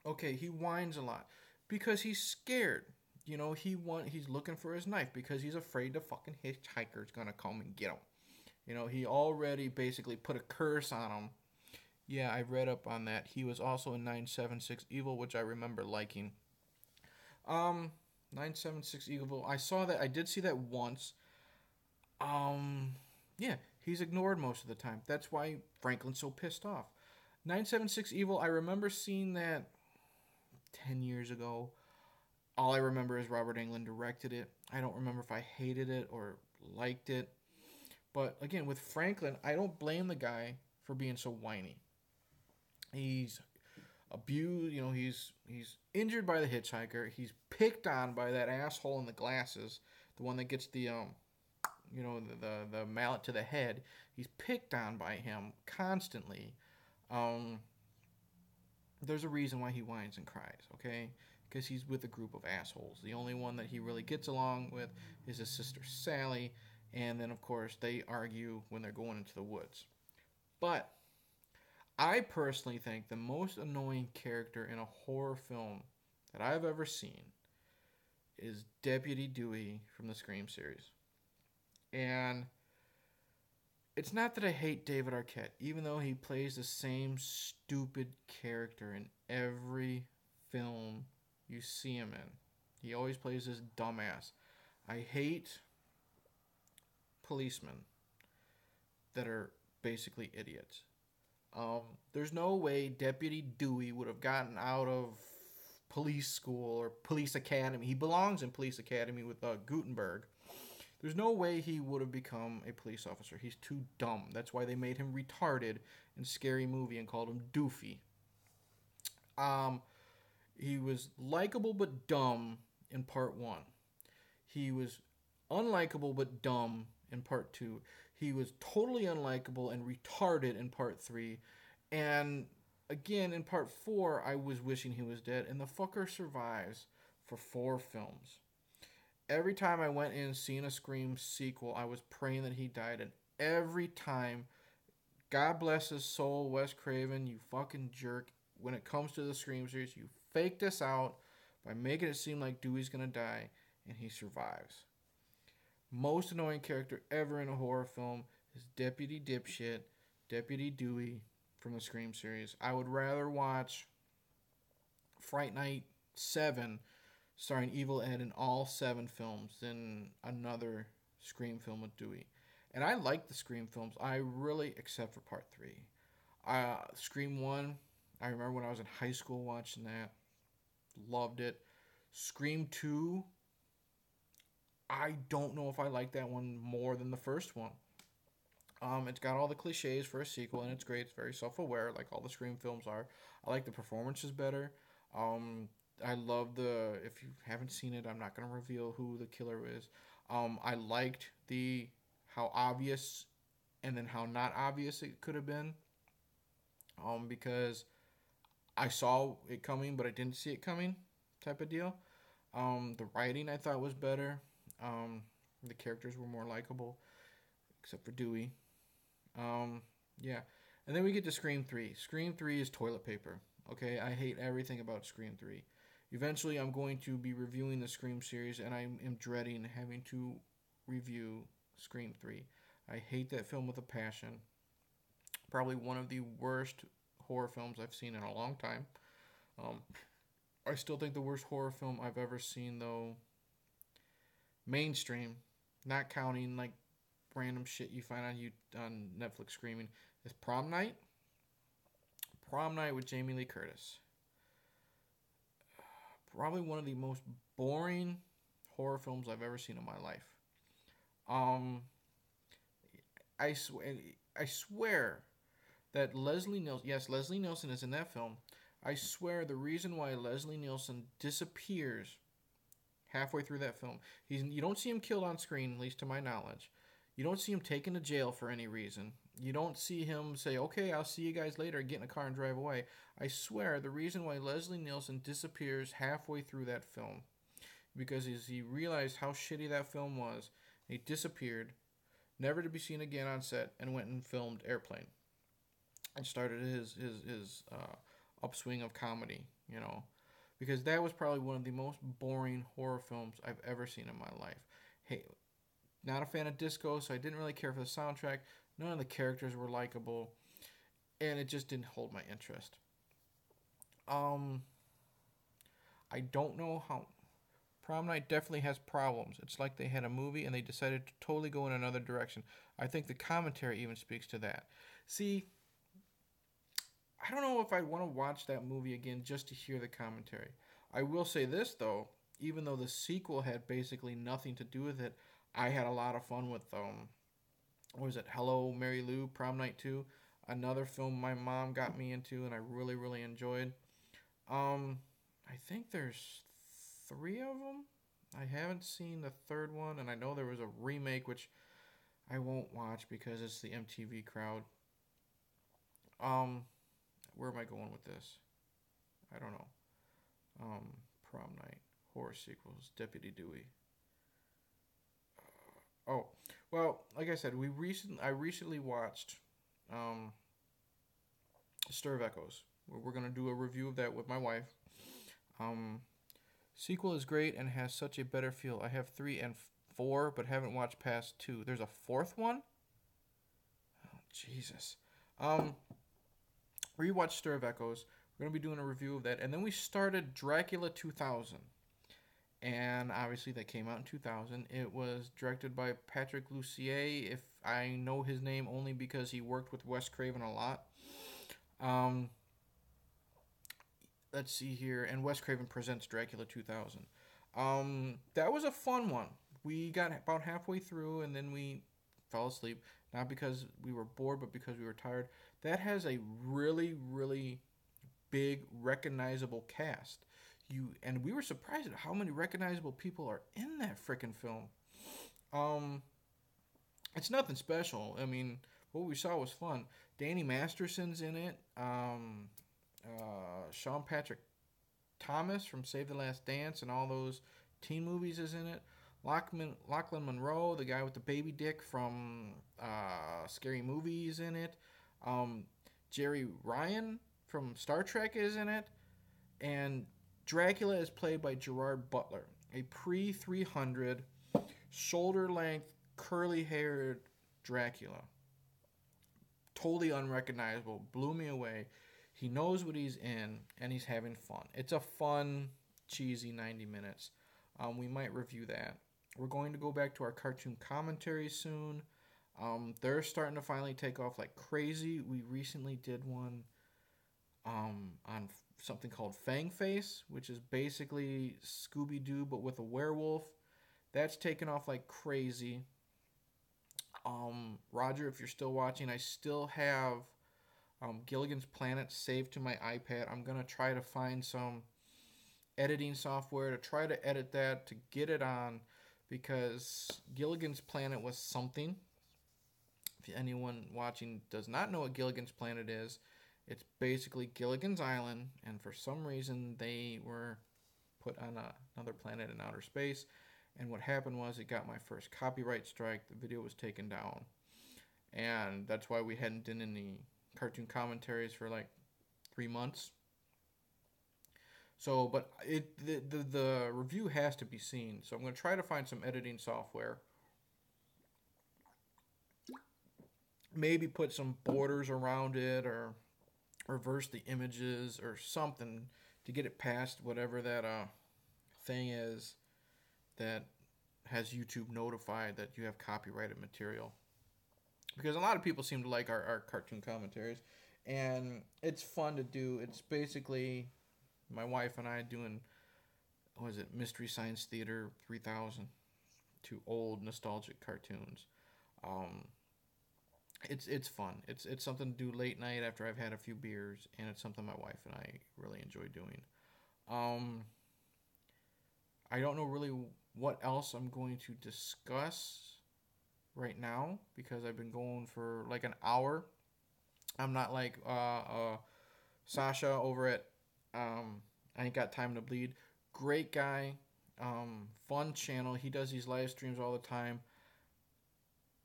Okay, he whines a lot because he's scared. He's looking for his knife because he's afraid the fucking hitchhiker's going to come and get him. He already basically put a curse on him. Yeah, I read up on that. He was also in 976 Evil, which I remember liking. 976 Evil. I saw that. I did see that once. Yeah, he's ignored most of the time. That's why Franklin's so pissed off. 976 Evil, I remember seeing that 10 years ago. All I remember is Robert Englund directed it. I don't remember if I hated it or liked it. But again, with Franklin, I don't blame the guy for being so whiny. He's abused. He's injured by the hitchhiker. He's picked on by that asshole in the glasses, the one that gets the mallet to the head. He's picked on by him constantly. Um, there's a reason why he whines and cries, okay? Because he's with a group of assholes. The only one that he really gets along with is his sister Sally, and then, of course, they argue when they're going into the woods. But I personally think the most annoying character in a horror film that I've ever seen is Deputy Dewey from the Scream series. And it's not that I hate David Arquette, even though he plays the same stupid character in every film you see him in. He always plays this dumbass. I hate policemen that are basically idiots. Um, there's no way Deputy Dewey would have gotten out of police school or police academy. He belongs in police academy with Gutenberg. There's no way he would have become a police officer. He's too dumb. That's why they made him retarded in Scary Movie and called him Doofy. Um, he was likable but dumb in part one. He was unlikable but dumb in part two. He was totally unlikable and retarded in part three. And again, in part four, I was wishing he was dead. And the fucker survives for 4 films. Every time I went in seeing a Scream sequel, I was praying that he died. And every time, God bless his soul, Wes Craven, you fucking jerk. When it comes to the Scream series, you faked us out by making it seem like Dewey's gonna die, and he survives. Most annoying character ever in a horror film is Deputy Dipshit, Deputy Dewey from the Scream series. I would rather watch Fright Night 7 starring Evil Ed in all 7 films than another Scream film with Dewey. And I like the Scream films. I really, except for part 3. Scream 1, I remember when I was in high school watching that. Loved it. Scream 2, I don't know if I like that one more than the first one. It's got all the cliches for a sequel, and it's great. It's very self-aware, like all the Scream films are. I like the performances better. I love the. If you haven't seen it, I'm not gonna reveal who the killer is. I liked the how obvious and then how not obvious it could have been. Because I saw it coming, but I didn't see it coming, type of deal. The writing I thought was better. Um, the characters were more likable, except for Dewey. Um, yeah. And then we get to Scream 3. Scream 3 is toilet paper. Okay, I hate everything about Scream 3. Eventually, I'm going to be reviewing the Scream series, and I am dreading having to review Scream 3. I hate that film with a passion. Probably one of the worst horror films I've seen in a long time. Um, I still think the worst horror film I've ever seen, though, mainstream, not counting like random shit you find on Netflix screaming, is Prom Night. Prom Night with Jamie Lee Curtis. Probably one of the most boring horror films I've ever seen in my life. Um, I swear, I swear that Leslie Nielsen. Yes, Leslie Nielsen is in that film. I swear the reason why Leslie Nielsen disappears halfway through that film, you don't see him killed on screen, at least to my knowledge. You don't see him taken to jail for any reason. You don't see him say, okay, I'll see you guys later, get in a car and drive away. I swear the reason why Leslie Nielsen disappears halfway through that film, because he realized how shitty that film was, he disappeared, never to be seen again on set, and went and filmed Airplane. And started his upswing of comedy, because that was probably one of the most boring horror films I've ever seen in my life. Hey, not a fan of disco, so I didn't really care for the soundtrack. None of the characters were likable, and it just didn't hold my interest. Um, I don't know how. Prom Night definitely has problems. It's like they had a movie and they decided to totally go in another direction. I think the commentary even speaks to that. See, I don't know if I want to watch that movie again just to hear the commentary. I will say this though, even though the sequel had basically nothing to do with it, I had a lot of fun with what was it? Hello, Mary Lou, Prom Night 2. Another film my mom got me into and I really, really enjoyed. I think there's three of them. I haven't seen the third one, and I know there was a remake which I won't watch because it's the MTV crowd. Um, where am I going with this? I don't know. Um, Prom Night, horror sequels, Deputy Dewey. Oh, well, like I said, I recently watched um, Stir of Echoes. We're gonna do a review of that with my wife. Um, Sequel is great and has such a better feel. I have 3 and 4, but haven't watched past 2. There's a fourth one. Oh, Jesus. Um, Rewatch Stir of Echoes. We're gonna be doing a review of that, and then we started Dracula 2000, and obviously that came out in 2000. It was directed by Patrick Lussier. If I know his name only because he worked with Wes Craven a lot. Um, let's see here, and Wes Craven presents Dracula 2000. That was a fun one. We got about halfway through, and then we fell asleep. Not because we were bored, but because we were tired. That has a really, really big, recognizable cast. And we were surprised at how many recognizable people are in that freaking film. Um, it's nothing special. I mean, what we saw was fun. Danny Masterson's in it. Sean Patrick Thomas from Save the Last Dance and all those teen movies is in it. Lachlan Monroe, the guy with the baby dick from Scary Movies, in it. Um, Jerry Ryan from Star Trek is in it. And Dracula is played by Gerard Butler, a pre 300, shoulder length, curly haired Dracula. Totally unrecognizable. Blew me away. He knows what he's in, and he's having fun. It's a fun, cheesy 90 minutes. We might review that. We're going to go back to our cartoon commentary soon. They're starting to finally take off like crazy. We recently did one on something called Fang Face, which is basically Scooby Doo but with a werewolf. That's taken off like crazy. Roger, if you're still watching, I still have Gilligan's Planet saved to my iPad. I'm gonna try to find some editing software to try to edit that to get it on, because Gilligan's Planet was something. If anyone watching does not know what Gilligan's Planet is, it's basically Gilligan's Island, and for some reason they were put on another planet in outer space. And what happened was it got my first copyright strike. The video was taken down, and that's why we hadn't done any cartoon commentaries for like 3 months. So, but the review has to be seen. So I'm going to try to find some editing software. Maybe put some borders around it or reverse the images or something to get it past whatever that thing is that has YouTube notified that you have copyrighted material. Because a lot of people seem to like our cartoon commentaries, and it's fun to do. It's basically my wife and I doing, what is it, Mystery Science Theater 3000 to old nostalgic cartoons. Um, it's fun. It's something to do late night after I've had a few beers, and it's something my wife and I really enjoy doing. Um, I don't know really what else I'm going to discuss right now because I've been going for like an hour. I'm not like Sasha over at I Ain't Got Time to Bleed. Great guy, fun channel. He does these live streams all the time,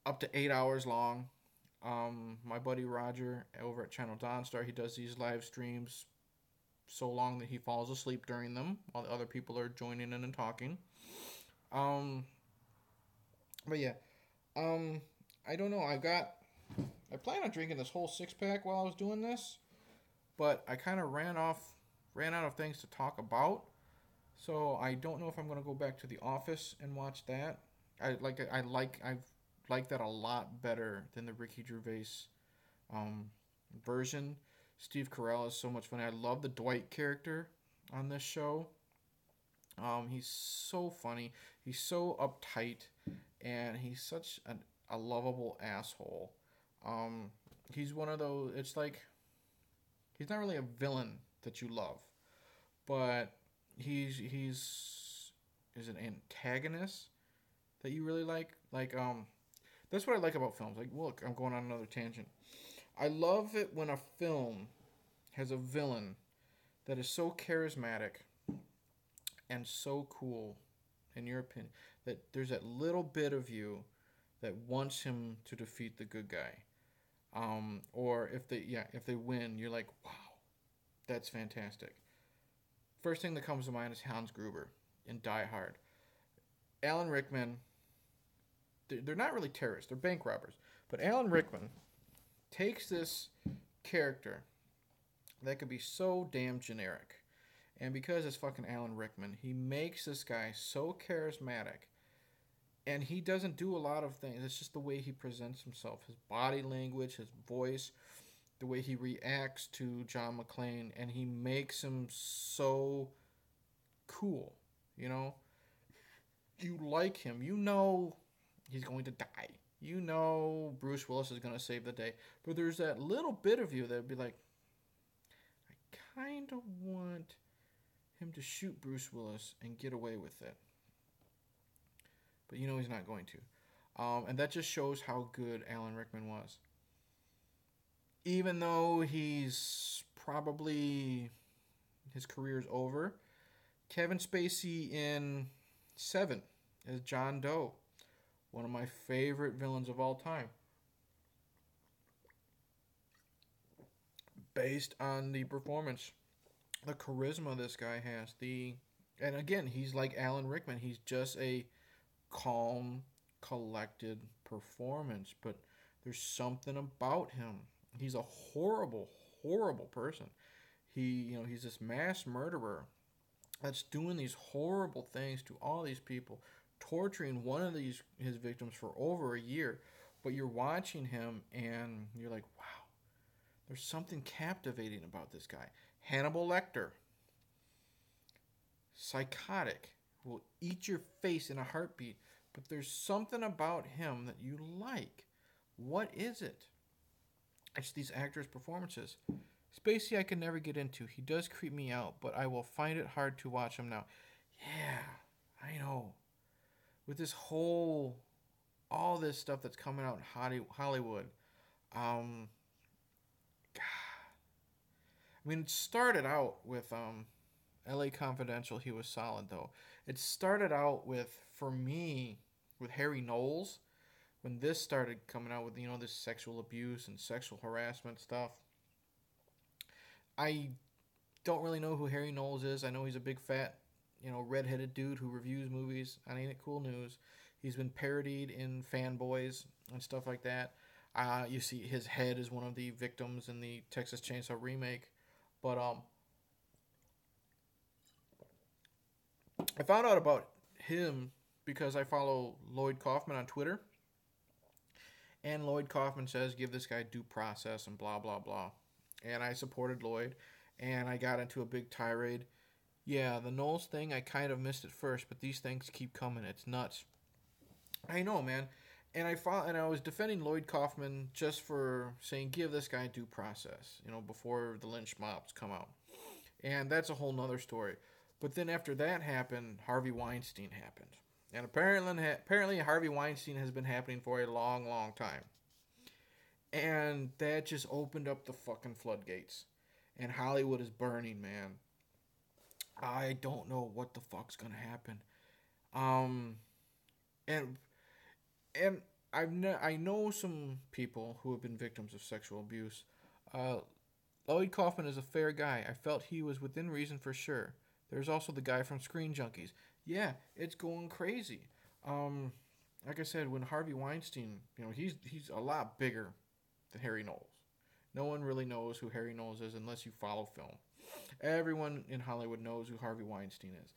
up to 8 hours long. My buddy Roger over at Channel Dawnstar, he does these live streams so long that he falls asleep during them while the other people are joining in and talking. Um, but yeah, I don't know. I plan on drinking this whole 6 pack while I was doing this, but I kind of ran out of things to talk about. So I don't know if I'm gonna go back to The Office and watch that. I've liked that a lot better than the Ricky Gervais um, version. Steve Carell is so much fun. I love the Dwight character on this show. He's so funny. He's so uptight, and he's such a lovable asshole. Um, he's one of those. It's like he's not really a villain that you love, but he's is an antagonist that you really like. That's what I like about films. Like, look, I'm going on another tangent. I love it when a film has a villain that is so charismatic and so cool, in your opinion, that there's that little bit of you that wants him to defeat the good guy. Or if they win, you're like, wow, that's fantastic. First thing that comes to mind is Hans Gruber in Die Hard. Alan Rickman, they're not really terrorists, they're bank robbers. But Alan Rickman takes this character that could be so damn generic. And because it's fucking Alan Rickman, he makes this guy so charismatic. And he doesn't do a lot of things. It's just the way he presents himself, his body language, his voice, the way he reacts to John McClane, and he makes him so cool. You know, you like him. You know he's going to die. You know Bruce Willis is going to save the day. But there's that little bit of you that would be like, I kind of want him to shoot Bruce Willis and get away with it. But you know he's not going to. And that just shows how good Alan Rickman was. Even though he's probably, his career's over, Kevin Spacey in Seven as John Doe, one of my favorite villains of all time. Based on the performance, the charisma this guy has, and again, he's like Alan Rickman. He's just a calm, collected performance, but there's something about him. He's a horrible, horrible person. He's this mass murderer that's doing these horrible things to all these people, torturing one of his victims for over a year. But you're watching him and you're like, wow, there's something captivating about this guy. Hannibal Lecter, psychotic, will eat your face in a heartbeat, but there's something about him that you like. What is it? It's these actors' performances. Spacey I can never get into. He does creep me out, but I will find it hard to watch him now. Yeah, I know. With all this stuff that's coming out in Hollywood, God. I mean, it started out with L.A. Confidential. He was solid though. It started out with, for me, with Harry Knowles, when this started coming out with this sexual abuse and sexual harassment stuff. I don't really know who Harry Knowles is. I know he's a big fat, redheaded dude who reviews movies on Ain't It Cool News. He's been parodied in Fanboys and stuff like that. You see his head is one of the victims in the Texas Chainsaw remake. But I found out about him because I follow Lloyd Kaufman on Twitter. And Lloyd Kaufman says, give this guy due process and blah, blah, blah. And I supported Lloyd. And I got into a big tirade. Yeah, the Knowles thing, I kind of missed it first, but these things keep coming. It's nuts. I know, man. And I was defending Lloyd Kaufman just for saying, give this guy due process, before the lynch mobs come out. And that's a whole nother story. But then after that happened, Harvey Weinstein happened. And apparently Harvey Weinstein has been happening for a long, long time. And that just opened up the fucking floodgates. And Hollywood is burning, man. I don't know what the fuck's gonna happen. And I know some people who have been victims of sexual abuse. Lloyd Kaufman is a fair guy. I felt he was within reason for sure. There's also the guy from Screen Junkies. Yeah, it's going crazy. Like I said, when Harvey Weinstein, he's a lot bigger than Harry Knowles. No one really knows who Harry Knowles is unless you follow film. Everyone in Hollywood knows who Harvey Weinstein is.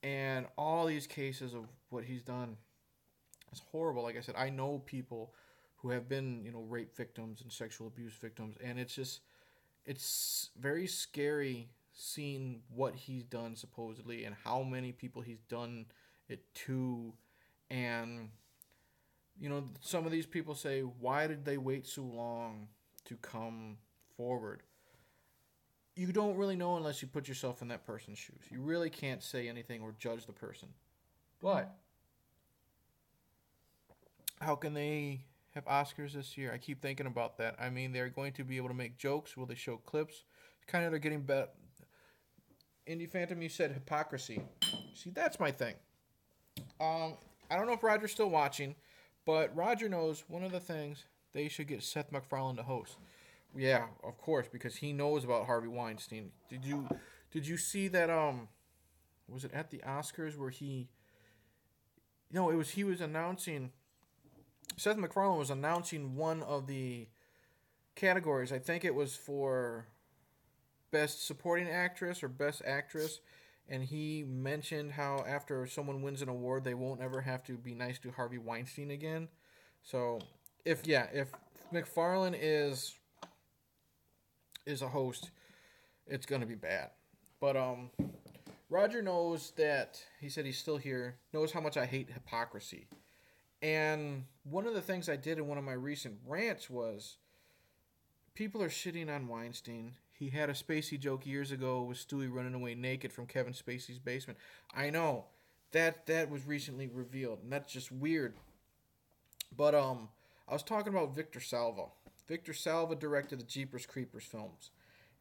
And all these cases of what he's done is horrible. Like I said, I know people who have been, rape victims and sexual abuse victims. And it's very scary seeing what he's done supposedly and how many people he's done it to. And, some of these people say, why did they wait so long to come forward. You don't really know unless you put yourself in that person's shoes. You really can't say anything or judge the person. But how can they have Oscars this year? I keep thinking about that. I mean, they're going to be able to make jokes. Will they show clips? Kind of they're getting better. Indie Phantom, you said hypocrisy. See, that's my thing. I don't know if Roger's still watching, but Roger knows one of the things they should get Seth MacFarlane to host. Yeah, of course, because he knows about Harvey Weinstein. Did you see that was it at the Oscars where he no, it was he was announcing Seth MacFarlane was announcing one of the categories. I think it was for best supporting actress or best actress, and he mentioned how after someone wins an award they won't ever have to be nice to Harvey Weinstein again. So if MacFarlane is a host, it's gonna be bad. But Roger knows that he said he's still here, knows how much I hate hypocrisy. And one of the things I did in one of my recent rants was people are shitting on Weinstein. He had a Spacey joke years ago with Stewie running away naked from Kevin Spacey's basement. I know that was recently revealed, and that's just weird. But I was talking about Victor Salva. Victor Salva directed the Jeepers Creepers films,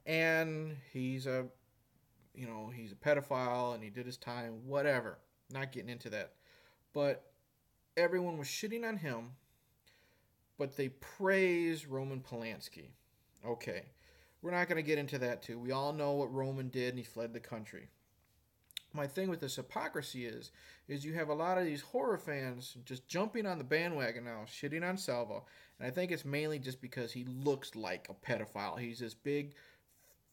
and he's a pedophile, and he did his time. Whatever. Not getting into that, but everyone was shitting on him, but they praise Roman Polanski. Okay. We're not going to get into that too. We all know what Roman did, and he fled the country. My thing with this hypocrisy is you have a lot of these horror fans just jumping on the bandwagon now, shitting on Salvo. And I think it's mainly just because he looks like a pedophile. He's this big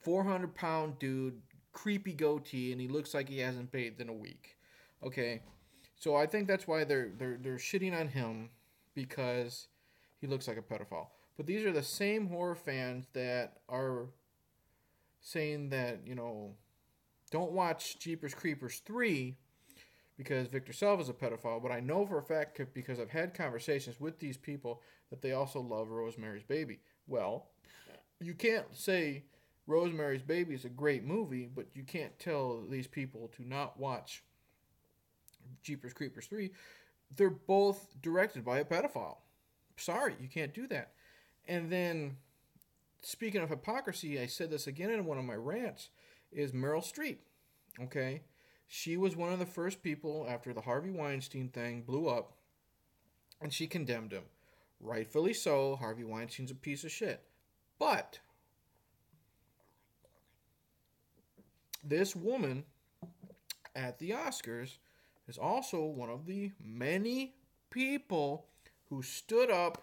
400-pound dude, creepy goatee, and he looks like he hasn't bathed in a week. Okay. So I think that's why they're shitting on him, because he looks like a pedophile. But these are the same horror fans that are saying that, don't watch Jeepers Creepers 3 because Victor Salva's a pedophile. But I know for a fact, because I've had conversations with these people, that they also love Rosemary's Baby. Well, you can't say Rosemary's Baby is a great movie, but you can't tell these people to not watch Jeepers Creepers 3. They're both directed by a pedophile. Sorry, you can't do that. And then, speaking of hypocrisy, I said this again in one of my rants, is Meryl Streep. Okay? She was one of the first people after the Harvey Weinstein thing blew up, and she condemned him. Rightfully so. Harvey Weinstein's a piece of shit. But this woman at the Oscars is also one of the many people who stood up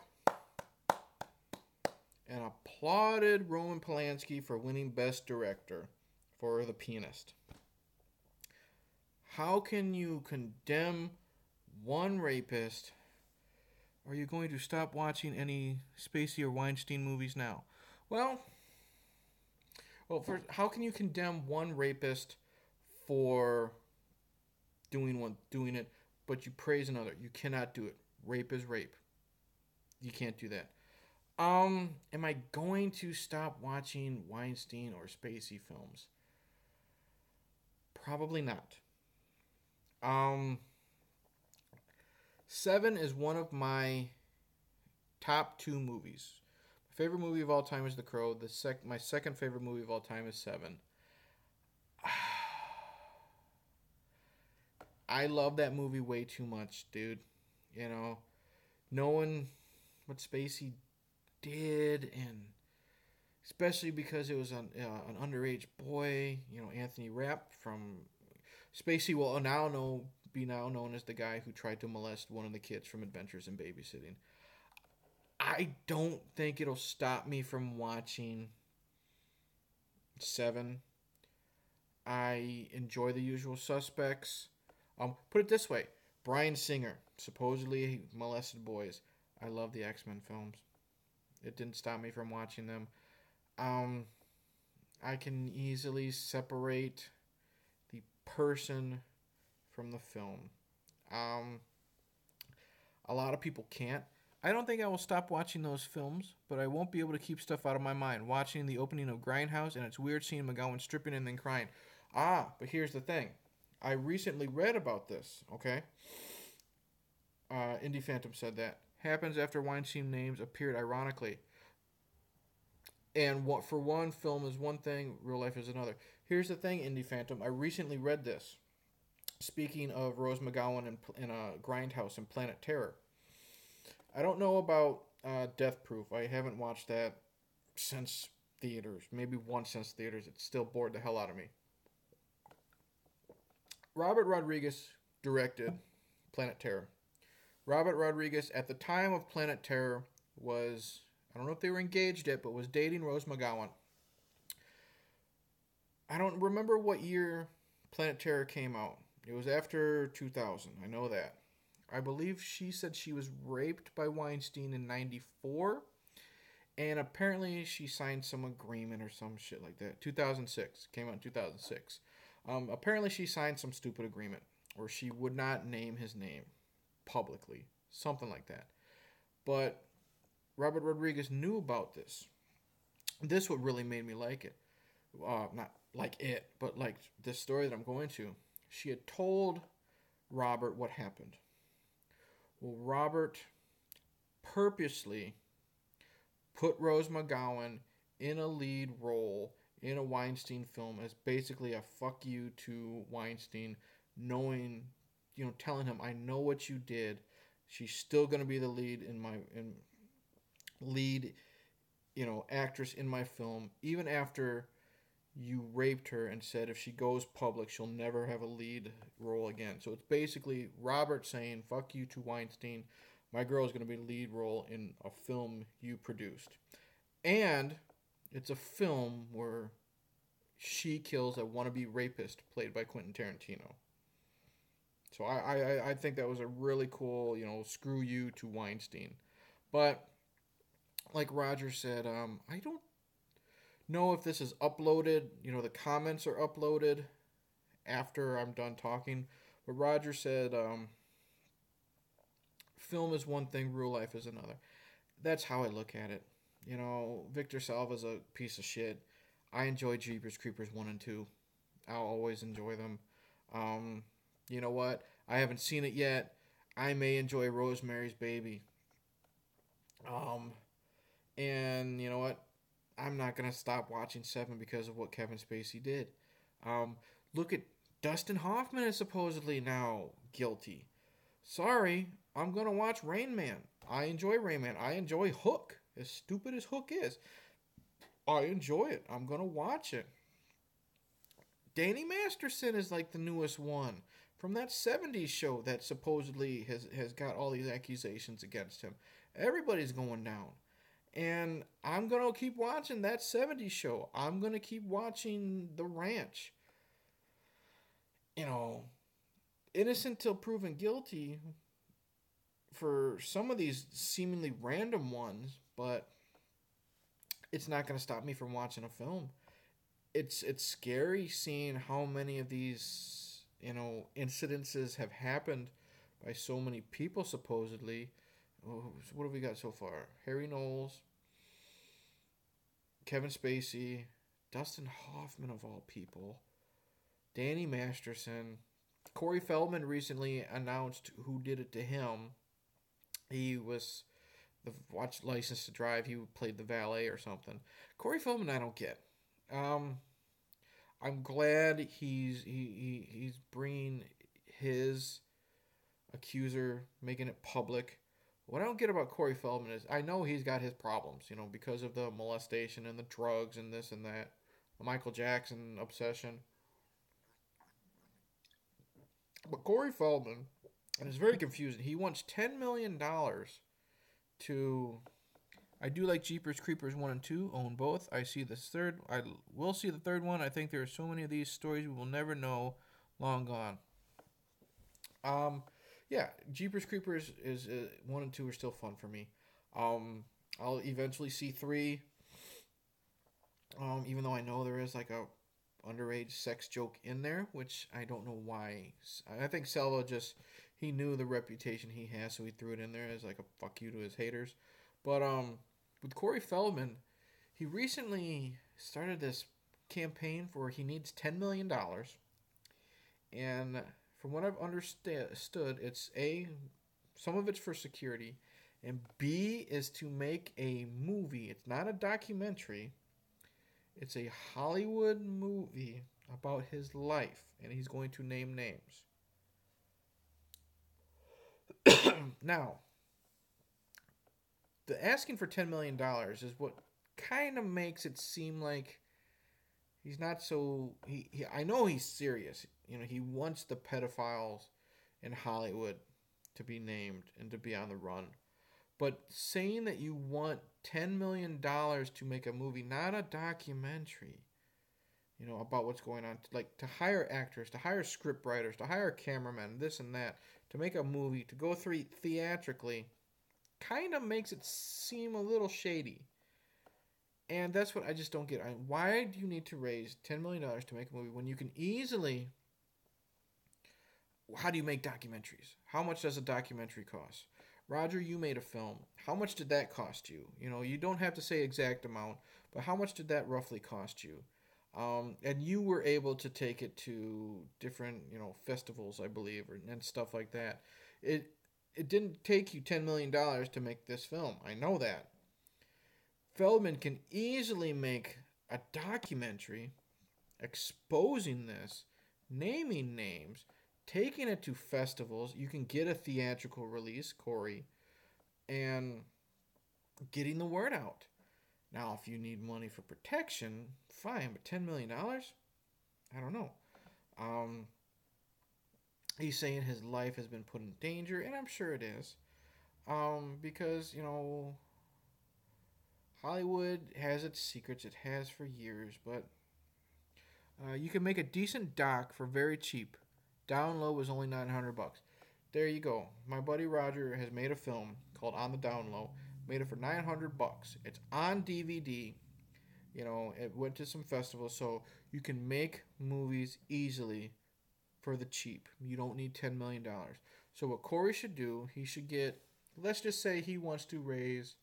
and applauded Roman Polanski for winning Best Director for The Pianist. How can you condemn one rapist? Are you going to stop watching any Spacey or Weinstein movies now? Well, first, how can you condemn one rapist for doing it, but you praise another? You cannot do it. Rape is rape. You can't do that. Am I going to stop watching Weinstein or Spacey films? Probably not. Seven is one of my top 2 movies. My favorite movie of all time is The Crow. My second favorite movie of all time is Seven. I love that movie way too much, dude. Knowing what Spacey did, and especially because it was an underage boy, Anthony Rapp from Spacey will now be known as the guy who tried to molest one of the kids from Adventures in Babysitting. I don't think it'll stop me from watching Seven. I enjoy The Usual Suspects. Put it this way. Bryan Singer, supposedly molested boys. I love the X-Men films. It didn't stop me from watching them. I can easily separate the person from the film. A lot of people can't. I don't think I will stop watching those films, but I won't be able to keep stuff out of my mind. Watching the opening of Grindhouse, and it's weird seeing McGowan stripping and then crying. Ah, but here's the thing. I recently read about this, okay? Indie Phantom said that. Happens after Weinstein names appeared ironically. And what for one, film is one thing, real life is another. Here's the thing, Indie Phantom. I recently read this. Speaking of Rose McGowan in Grindhouse and Planet Terror. I don't know about Death Proof. I haven't watched that since theaters. Maybe once since theaters. It still bored the hell out of me. Robert Rodriguez directed Planet Terror. Robert Rodriguez, at the time of Planet Terror, was, I don't know if they were engaged yet, but was dating Rose McGowan. I don't remember what year Planet Terror came out. It was after 2000. I know that. I believe she said she was raped by Weinstein in 94. And apparently she signed some agreement or some shit like that. 2006. Came out in 2006. Apparently she signed some stupid agreement where she would not name his name publicly. Something like that. But Robert Rodriguez knew about this. This what really made me like it. Not like it, but like this story that I'm going to. She had told Robert what happened. Well, Robert purposely put Rose McGowan in a lead role in a Weinstein film as basically a fuck you to Weinstein, knowing, telling him, I know what you did. She's still gonna be the lead lead, actress in my film, even after you raped her and said if she goes public, she'll never have a lead role again. So it's basically Robert saying, fuck you to Weinstein. My girl is going to be the lead role in a film you produced. And it's a film where she kills a wannabe rapist played by Quentin Tarantino. So I think that was a really cool, screw you to Weinstein. But like Roger said, I don't know if this is uploaded. The comments are uploaded after I'm done talking. But Roger said, film is one thing, real life is another. That's how I look at it. Victor Salva's a piece of shit. I enjoy Jeepers Creepers 1 and 2. I'll always enjoy them. You know what? I haven't seen it yet. I may enjoy Rosemary's Baby. And you know what? I'm not going to stop watching Seven because of what Kevin Spacey did. Look at Dustin Hoffman is supposedly now guilty. Sorry, I'm going to watch Rain Man. I enjoy Rain Man. I enjoy Hook. As stupid as Hook is, I enjoy it. I'm going to watch it. Danny Masterson is like the newest one from that 70s show that supposedly has got all these accusations against him. Everybody's going down. And I'm going to keep watching that 70s show. I'm going to keep watching The Ranch. Innocent till proven guilty for some of these seemingly random ones, but it's not going to stop me from watching a film. It's scary seeing how many of these, incidences have happened by so many people supposedly. What have we got so far? Harry Knowles, Kevin Spacey, Dustin Hoffman of all people, Danny Masterson. Corey Feldman recently announced who did it to him. He was the watch License to Drive. He played the valet or something. Corey Feldman, I don't get. I'm glad he's bringing his accuser, making it public. What I don't get about Corey Feldman is I know he's got his problems, because of the molestation and the drugs and this and that, the Michael Jackson obsession. But Corey Feldman, and it's very confusing, he wants $10 million to... I do like Jeepers Creepers 1 and 2, own both. I see this third. I will see the third one. I think there are so many of these stories we will never know, long gone. Yeah, Jeepers Creepers is 1 and 2 are still fun for me. I'll eventually see 3. Even though I know there is like a underage sex joke in there, which I don't know why. I think Selva just he knew the reputation he has, so he threw it in there as like a fuck you to his haters. But with Corey Feldman, he recently started this campaign for he needs $10 million, and from what I've understood, it's a some of it's for security, and B is to make a movie. It's not a documentary. It's a Hollywood movie about his life, and he's going to name names. Now, the asking for $10 million is what kind of makes it seem like he's not so. I know he's serious. You know, he wants the pedophiles in Hollywood to be named and to be on the run. But saying that you want $10 million to make a movie, not a documentary, you know, about what's going on, like to hire actors, to hire script writers, to hire cameramen, this and that, to make a movie, to go through theatrically, kind of makes it seem a little shady. And that's what I just don't get. Why do you need to raise $10 million to make a movie when you can easily? How do you make documentaries? How much does a documentary cost? Roger, you made a film. How much did that cost you? You know, you don't have to say exact amount, but how much did that roughly cost you? And you were able to take it to different, you know, festivals, I believe, and stuff like that. It didn't take you $10 million to make this film. I know that. Feldman can easily make a documentary exposing this, naming names, taking it to festivals. You can get a theatrical release, Corey, and getting the word out. Now, if you need money for protection, fine, but $10 million? I don't know. He's saying his life has been put in danger, and I'm sure it is. Because, you know, Hollywood has its secrets. It has for years, but you can make a decent doc for very cheap. Down Low was only $900. There you go. My buddy Roger has made a film called On the Down Low. Made it for $900. It's on DVD. You know, it went to some festivals, so you can make movies easily for the cheap. You don't need $10 million. So what Corey should do, he should get. Let's just say he wants to raise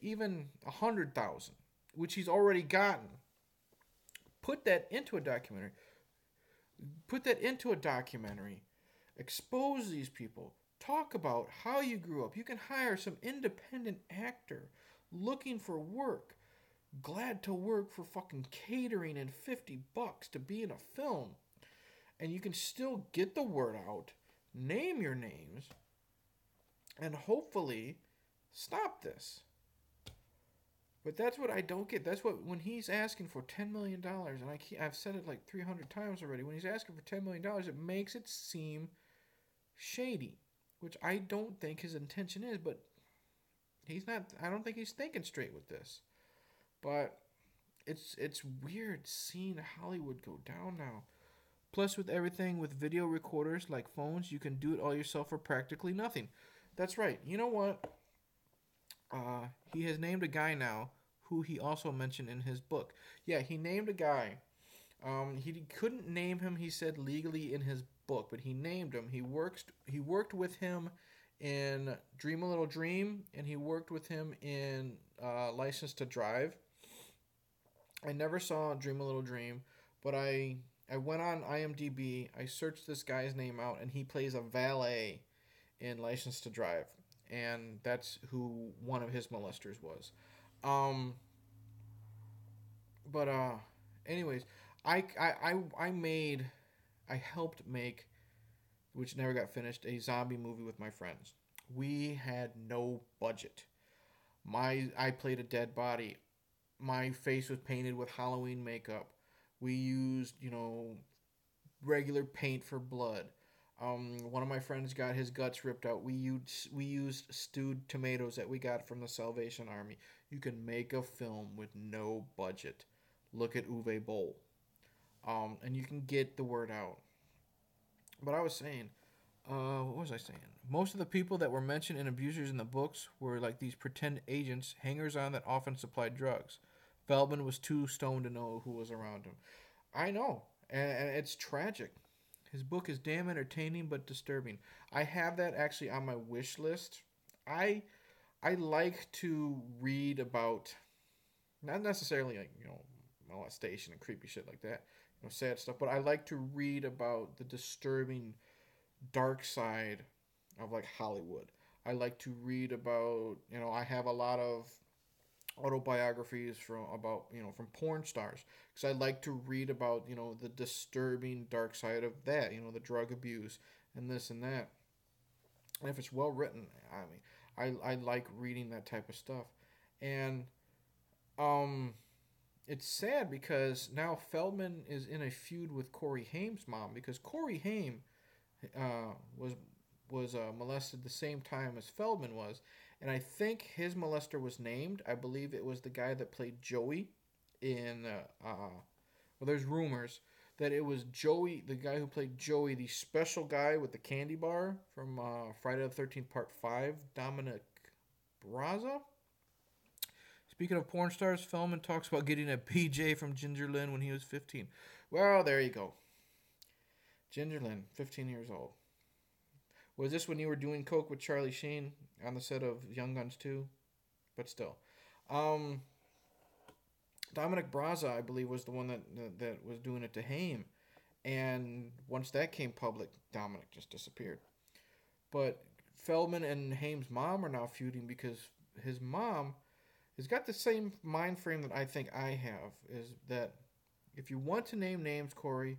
even 100,000, which he's already gotten. Put that into a documentary. Expose these people. Talk about how you grew up. You can hire some independent actor looking for work, glad to work for fucking catering and $50 to be in a film. And you can still get the word out, name your names, and hopefully stop this. But that's what I don't get. That's what, when he's asking for $10 million, and I've said it like 300 times already, when he's asking for $10 million, it makes it seem shady, which I don't think his intention is, but I don't think he's thinking straight with this. But it's weird seeing Hollywood go down now. Plus, with everything with video recorders like phones, you can do it all yourself for practically nothing. That's right. You know what? He has named a guy now who he also mentioned in his book. Yeah, he named a guy. He couldn't name him, he said, legally in his book, but he named him. He worked with him in Dream a Little Dream, and he worked with him in License to Drive. I never saw Dream a Little Dream, but I went on IMDb, I searched this guy's name out, and he plays a valet in License to Drive. And that's who one of his molesters was. Anyways, I helped make, which never got finished, a zombie movie with my friends. We had no budget. I played a dead body. My face was painted with Halloween makeup. We used, regular paint for blood. One of my friends got his guts ripped out. We used stewed tomatoes that we got from the Salvation Army. You can make a film with no budget. Look at Uwe Boll. And you can get the word out. But I was saying, what was I saying? Most of the people that were mentioned in abusers in the books were like these pretend agents, hangers-on that often supplied drugs. Feldman was too stoned to know who was around him. I know, and it's tragic. His book is damn entertaining but disturbing. I have that actually on my wish list. I I like to read about not necessarily like molestation and creepy shit like that, sad stuff, but I like to read about the disturbing dark side of like Hollywood. I like to read about I have a lot of autobiographies from porn stars because I like to read about the disturbing dark side of that, the drug abuse and this and that. And if it's well written, I like reading that type of stuff. And um it's sad because now Feldman is in a feud with Corey Haim's mom because Corey Haim uh, was molested the same time as Feldman was, and I think his molester was named. I believe it was the guy that played Joey in. Well, there's rumors that it was Joey, the guy who played Joey, the special guy with the candy bar from Friday the 13th Part 5, Dominic Braza. Speaking of porn stars, Feldman talks about getting a PJ from Ginger Lynn when he was 15. Well, there you go. Ginger Lynn, 15 years old. Was this when you were doing coke with Charlie Sheen on the set of Young Guns 2? But still. Um, Dominic Braza, I believe, was the one that was doing it to Haim. And once that came public, Dominic just disappeared. But Feldman and Haim's mom are now feuding because his mom has got the same mind frame that I think I have. Is that if you want to name names, Corey,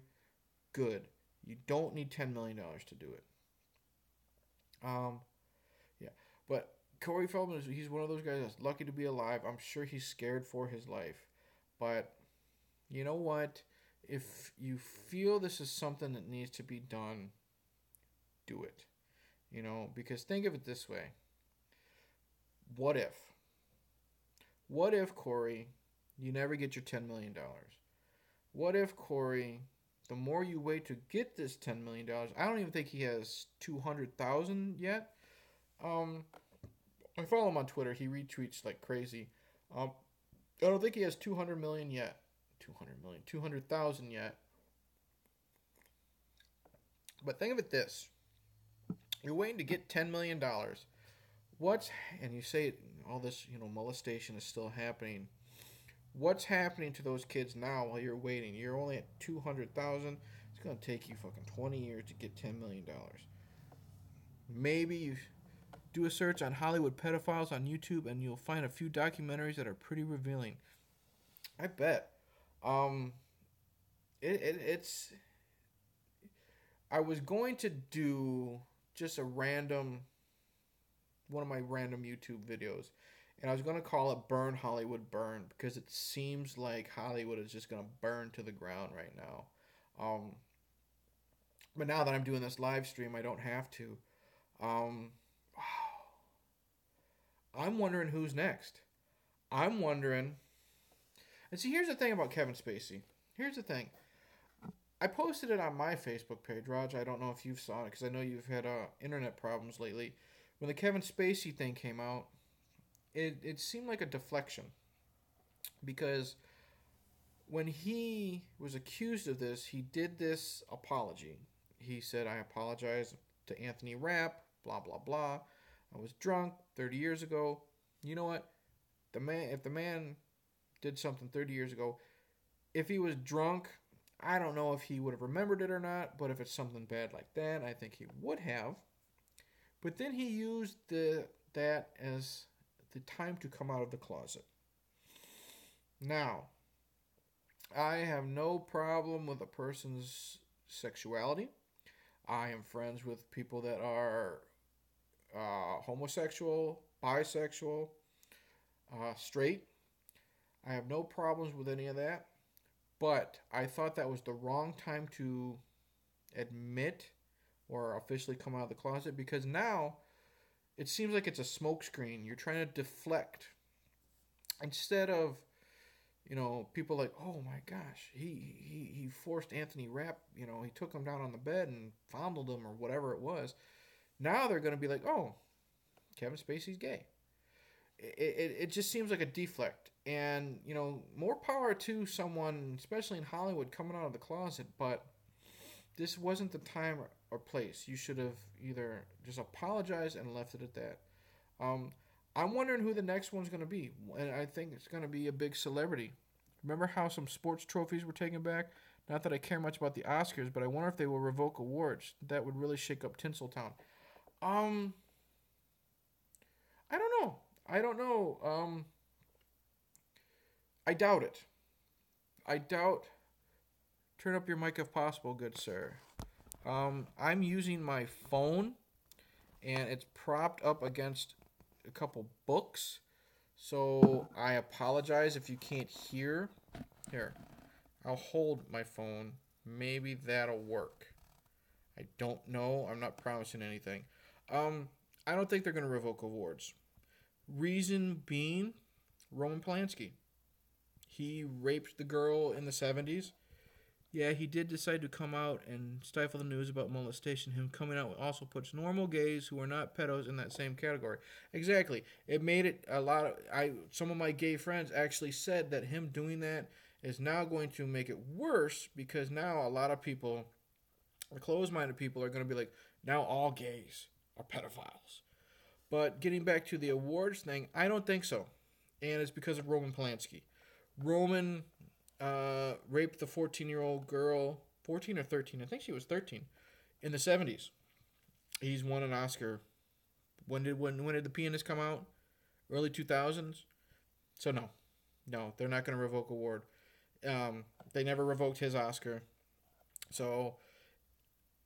good. You don't need $10 million to do it. Um, yeah, but Corey Feldman he's one of those guys that's lucky to be alive. I'm sure he's scared for his life, but you know what? If you feel this is something that needs to be done, do it. Because think of it this way: what if? What if Corey, you never get your $10 million? What if Corey? The more you wait to get this $10 million, I don't even think he has 200,000 yet. I follow him on Twitter. He retweets like crazy. I don't think he has 200 million yet. 200,000 yet. But think of it this: you're waiting to get $10 million. And you say all this molestation is still happening. What's happening to those kids now while you're waiting? You're only at 200,000. It's gonna take you fucking 20 years to get $10 million. Maybe you do a search on Hollywood pedophiles on YouTube, and you'll find a few documentaries that are pretty revealing. I bet. Um, it's. I was going to do just one of my random YouTube videos, and I was going to call it Burn Hollywood Burn because it seems like Hollywood is just going to burn to the ground right now. But now that I'm doing this live stream, I don't have to. Um, I'm wondering who's next. I'm wondering. And see, here's the thing about Kevin Spacey. Here's the thing. I posted it on my Facebook page, Raj. I don't know if you've saw it because I know you've had internet problems lately. When the Kevin Spacey thing came out, it seemed like a deflection because when he was accused of this, he did this apology. He said, "I apologize to Anthony Rapp, blah, blah, blah. I was drunk 30 years ago." You know what? If the man did something 30 years ago, if he was drunk, I don't know if he would have remembered it or not, but if it's something bad like that, I think he would have. But then he used that as the time to come out of the closet. Now, I have no problem with a person's sexuality. I am friends with people that are homosexual, bisexual, straight. I have no problems with any of that. But I thought that was the wrong time to admit or officially come out of the closet because now it seems like it's a smokescreen. You're trying to deflect. Instead of, people like, oh my gosh, he forced Anthony Rapp, he took him down on the bed and fondled him or whatever it was. Now they're going to be like, oh, Kevin Spacey's gay. It just seems like a deflect. And, more power to someone, especially in Hollywood, coming out of the closet. But this wasn't the time or place. You should have either just apologized and left it at that. Um, I'm wondering who the next one's going to be, and I think it's going to be a big celebrity. Remember how some sports trophies were taken back? Not that I care much about the Oscars, but I wonder if they will revoke awards. That would really shake up Tinseltown. Um, I don't know. I don't know. I doubt it. I doubt. Turn up your mic if possible, good sir. I'm using my phone, and it's propped up against a couple books. So I apologize if you can't hear. Here, I'll hold my phone. Maybe that'll work. I don't know. I'm not promising anything. I don't think they're going to revoke awards. Reason being, Roman Polanski. He raped the girl in the 70s. Yeah, he did decide to come out and stifle the news about molestation. Him coming out also puts normal gays who are not pedos in that same category. Exactly. It made it a lot of... some of my gay friends actually said that him doing that is now going to make it worse because now a lot of people, the closed-minded people, are going to be like, now all gays are pedophiles. But getting back to the awards thing, I don't think so. And it's because of Roman Polanski. Roman raped the 14-year-old girl, 14 or 13, I think she was 13, in the 70s. He's won an Oscar. When did the Pianist come out? Early 2000s? So no, they're not going to revoke award. They never revoked his Oscar. So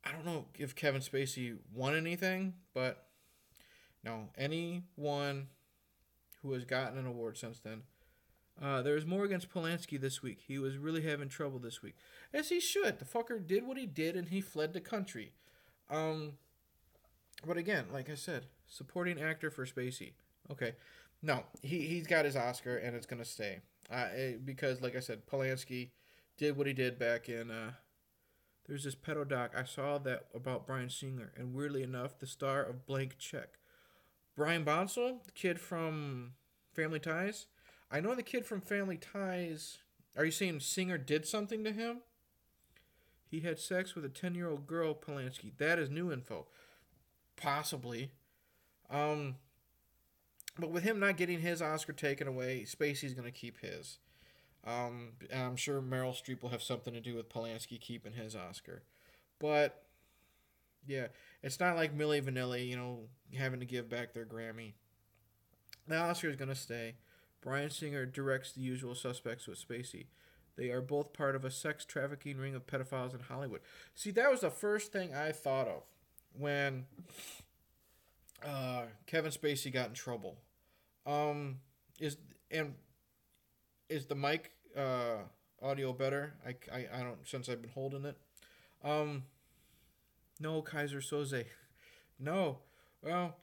I don't know if Kevin Spacey won anything, but no, anyone who has gotten an award since then. There was more against Polanski this week. He was really having trouble this week. As he should. The fucker did what he did and he fled the country. But again, like I said, supporting actor for Spacey. Okay. No, he's got his Oscar and it's going to stay. Because, like I said, Polanski did what he did back in... there's this pedo doc. I saw that about Bryan Singer. And weirdly enough, the star of Blank Check. Brian Bonsall, the kid from Family Ties... I know the kid from Family Ties. Are you saying Singer did something to him? He had sex with a 10-year-old girl, Polanski. That is new info. Possibly. But with him not getting his Oscar taken away, Spacey's going to keep his. I'm sure Meryl Streep will have something to do with Polanski keeping his Oscar. But, yeah, it's not like Milli Vanilli, having to give back their Grammy. The Oscar is going to stay. Bryan Singer directs The Usual Suspects with Spacey. They are both part of a sex trafficking ring of pedophiles in Hollywood. See, that was the first thing I thought of when Kevin Spacey got in trouble. Is the mic audio better? I don't, since I've been holding it. No, Kaiser Soze. No. Well,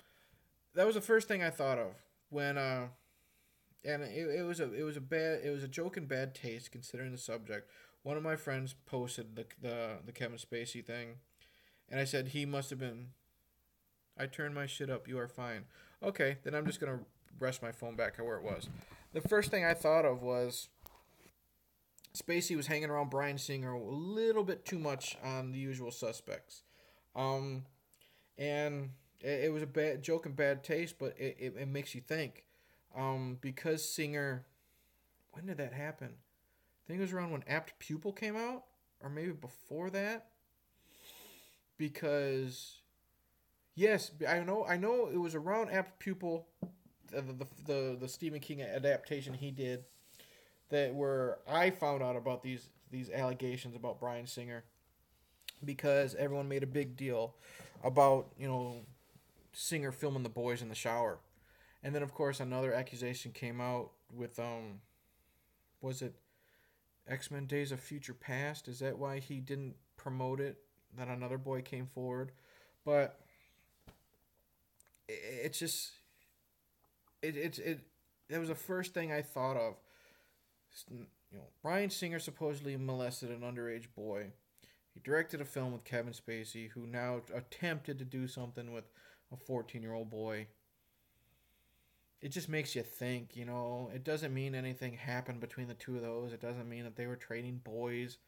that was the first thing I thought of when and it was a joke in bad taste considering the subject. One of my friends posted the Kevin Spacey thing, and I said he must have been. I turned my shit up. You are fine. Okay, then I'm just gonna rest my phone back where it was. The first thing I thought of was Spacey was hanging around Bryan Singer a little bit too much on The Usual Suspects, and it was a bad joke in bad taste, but it makes you think. Because Singer, when did that happen? I think it was around when Apt Pupil came out, or maybe before that. Because, yes, I know it was around Apt Pupil, the Stephen King adaptation he did, that where I found out about these allegations about Bryan Singer, because everyone made a big deal about Singer filming the boys in the shower. And then, of course, another accusation came out with, was it X-Men Days of Future Past? Is that why he didn't promote it? That another boy came forward? But it's just, that was the first thing I thought of. Bryan Singer supposedly molested an underage boy. He directed a film with Kevin Spacey, who now attempted to do something with a 14-year-old boy. It just makes you think, It doesn't mean anything happened between the two of those. It doesn't mean that they were trading boys,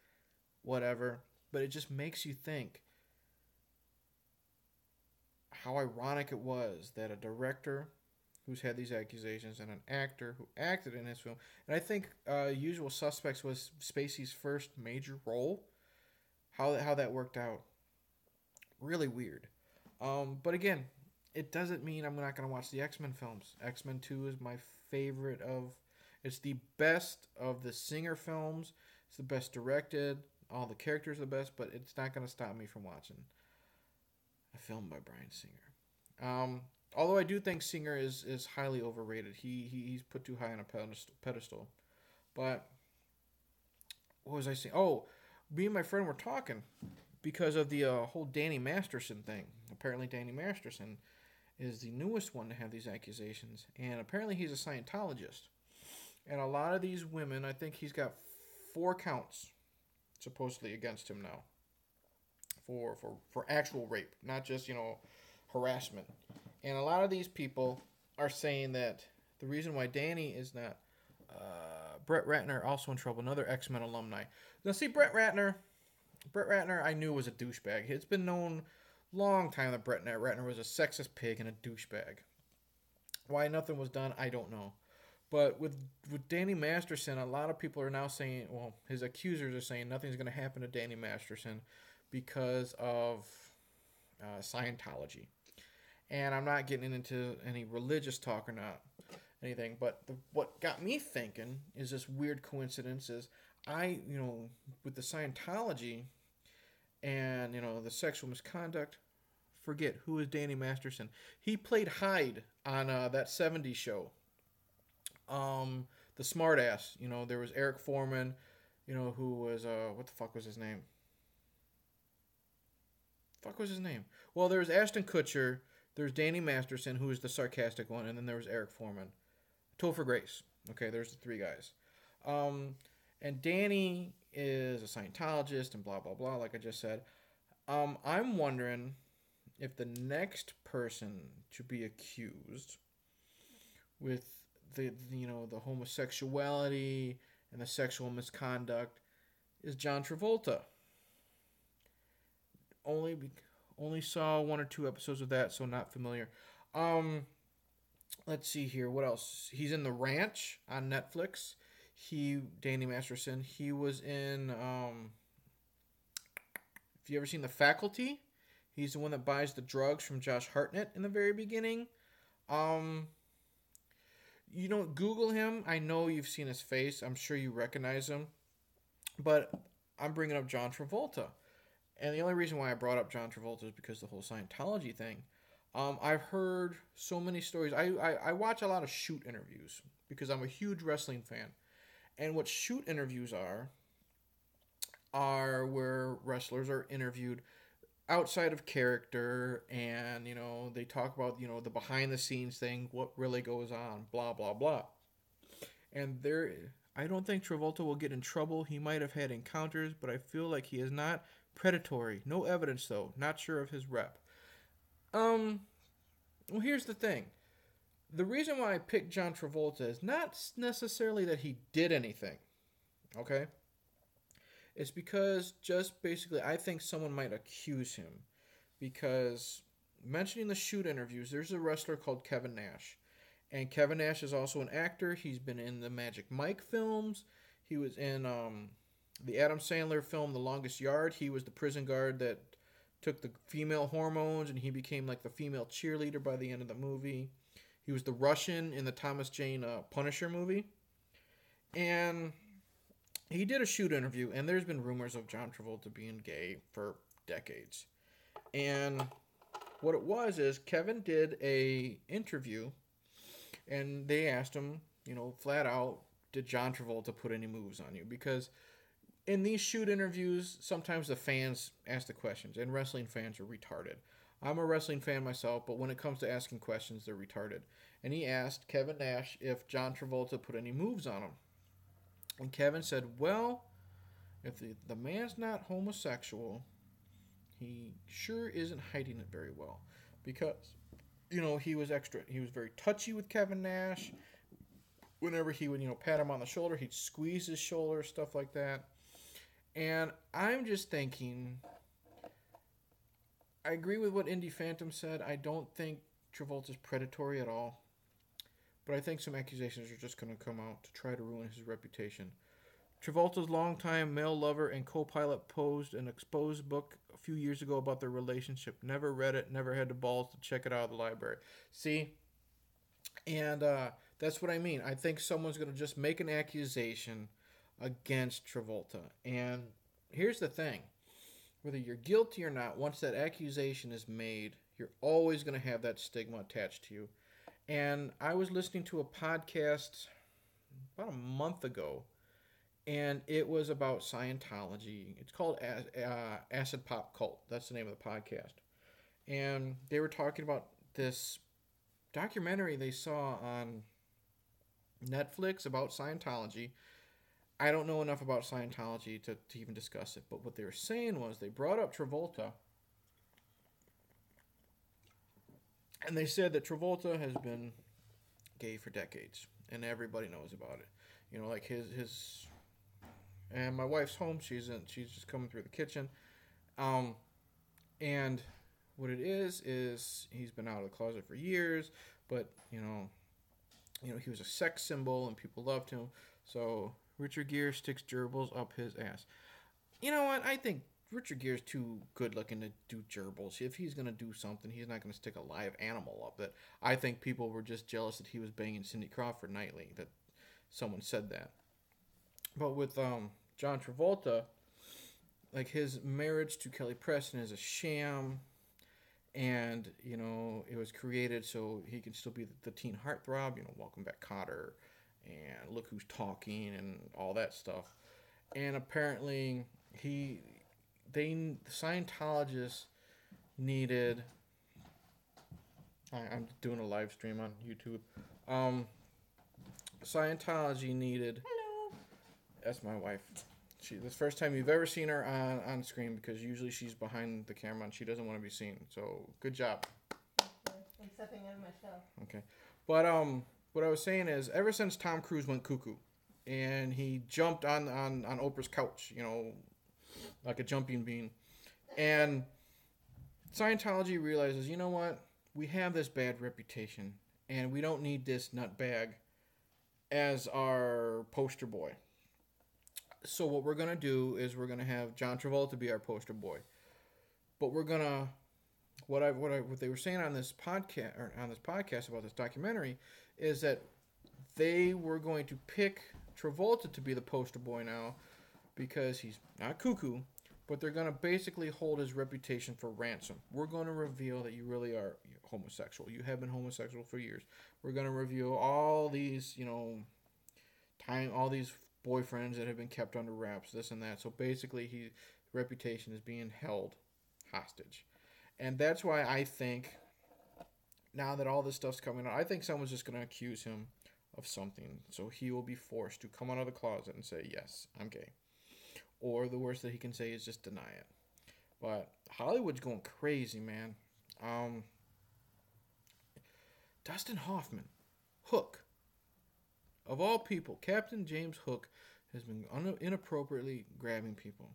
whatever. But it just makes you think how ironic it was that a director who's had these accusations and an actor who acted in his film, and I think Usual Suspects was Spacey's first major role. How that worked out, really weird. But again, it doesn't mean I'm not gonna watch the X Men films. X Men 2 is my favorite of. It's the best of the Singer films. It's the best directed. All the characters are the best, but it's not gonna stop me from watching a film by Bryan Singer. Although I do think Singer is highly overrated. He's put too high on a pedestal. But what was I saying? Oh, me and my friend were talking because of the whole Danny Masterson thing. Apparently, Danny Masterson is the newest one to have these accusations, and apparently he's a Scientologist. And a lot of these women, I think he's got 4 counts supposedly against him now for actual rape, not just harassment. And a lot of these people are saying that the reason why Danny is not Brett Ratner, also in trouble, another X-Men alumni. Now, see, Brett Ratner, I knew was a douchebag. It's been known long time that Brett Ratner was a sexist pig and a douchebag. Why nothing was done, I don't know. But with Danny Masterson, a lot of people are now saying, well, his accusers are saying nothing's going to happen to Danny Masterson because of Scientology. And I'm not getting into any religious talk or not anything, but what got me thinking is this weird coincidence is with the Scientology and, the sexual misconduct, forget, who is Danny Masterson? He played Hyde on that 70s show. The smartass, there was Eric Foreman, who was, what the fuck was his name? Well, there was Ashton Kutcher, there's Danny Masterson, who was the sarcastic one, and then there was Eric Foreman. Topher Grace. Okay, there's the 3 guys. And Danny is a Scientologist and blah, blah, blah, like I just said. I'm wondering if the next person to be accused with the homosexuality and the sexual misconduct is John Travolta. Only saw 1 or 2 episodes of that, so not familiar. Let's see here. What else? He's in The Ranch on Netflix. Danny Masterson, he was in, if you ever seen The Faculty, he's the one that buys the drugs from Josh Hartnett in the very beginning. Google him. I know you've seen his face. I'm sure you recognize him. But I'm bringing up John Travolta. And the only reason why I brought up John Travolta is because the whole Scientology thing. I've heard so many stories. I watch a lot of shoot interviews because I'm a huge wrestling fan. And what shoot interviews are where wrestlers are interviewed outside of character, and they talk about the behind the scenes thing, what really goes on, blah blah blah. And I don't think Travolta will get in trouble. He might have had encounters, but I feel like he is not predatory. No evidence though. Not sure of his rep. Well, here's the thing. The reason why I picked John Travolta is not necessarily that he did anything. Okay? It's because just basically I think someone might accuse him. Because mentioning the shoot interviews, there's a wrestler called Kevin Nash. And Kevin Nash is also an actor. He's been in the Magic Mike films. He was in the Adam Sandler film The Longest Yard. He was the prison guard that took the female hormones, and he became like the female cheerleader by the end of the movie. He was the Russian in the Thomas Jane Punisher movie. And he did a shoot interview, and there's been rumors of John Travolta being gay for decades. And what it was is Kevin did a interview, and they asked him, flat out, did John Travolta put any moves on you? Because in these shoot interviews, sometimes the fans ask the questions, and wrestling fans are retarded. I'm a wrestling fan myself, but when it comes to asking questions, they're retarded. And he asked Kevin Nash if John Travolta put any moves on him. And Kevin said, well, if the man's not homosexual, he sure isn't hiding it very well. Because, he was very touchy with Kevin Nash. Whenever he would, pat him on the shoulder, he'd squeeze his shoulder, stuff like that. And I'm just thinking, I agree with what Indy Phantom said. I don't think Travolta's predatory at all. But I think some accusations are just going to come out to try to ruin his reputation. Travolta's longtime male lover and co-pilot posed an exposed book a few years ago about their relationship. Never read it, never had the balls to check it out of the library. See? And that's what I mean. I think someone's going to just make an accusation against Travolta. And here's the thing. Whether you're guilty or not, once that accusation is made, you're always going to have that stigma attached to you. And I was listening to a podcast about a month ago, and it was about Scientology. It's called Acid Pop Cult. That's the name of the podcast. And they were talking about this documentary they saw on Netflix about Scientology. I don't know enough about Scientology to even discuss it, but what they were saying was they brought up Travolta, and they said that Travolta has been gay for decades, and everybody knows about it. You know, like his and my wife's home. She's just coming through the kitchen, and what it is he's been out of the closet for years, but he was a sex symbol and people loved him. So Richard Gere sticks gerbils up his ass. You know what? I think Richard Gere's too good looking to do gerbils. If he's going to do something, he's not going to stick a live animal up it. I think people were just jealous that he was banging Cindy Crawford nightly, that someone said that. But with John Travolta, like his marriage to Kelly Preston is a sham. And, it was created so he can still be the teen heartthrob, Welcome Back Kotter, and Look Who's Talking, and all that stuff. And apparently, the Scientologists needed... I'm doing a live stream on YouTube. Scientology needed... Hello. That's my wife. This is the first time you've ever seen her on screen, because usually she's behind the camera and she doesn't want to be seen. So good job. I'm stepping out of my shell. Okay, but what I was saying is, ever since Tom Cruise went cuckoo, and he jumped on Oprah's couch, like a jumping bean, and Scientology realizes, you know what, we have this bad reputation, and we don't need this nutbag as our poster boy. So what we're going to do is we're going to have John Travolta be our poster boy. But we're going to what they were saying on this podcast about this documentary is that they were going to pick Travolta to be the poster boy now because he's not cuckoo, but they're going to basically hold his reputation for ransom. We're going to reveal that you really are homosexual. You have been homosexual for years. We're going to reveal all these, all these boyfriends that have been kept under wraps, this and that. So basically, his reputation is being held hostage. And that's why I think, now that all this stuff's coming out, I think someone's just going to accuse him of something. So he will be forced to come out of the closet and say, yes, I'm gay. Or the worst that he can say is just deny it. But Hollywood's going crazy, man. Dustin Hoffman, Hook. Of all people, Captain James Hook has been inappropriately grabbing people.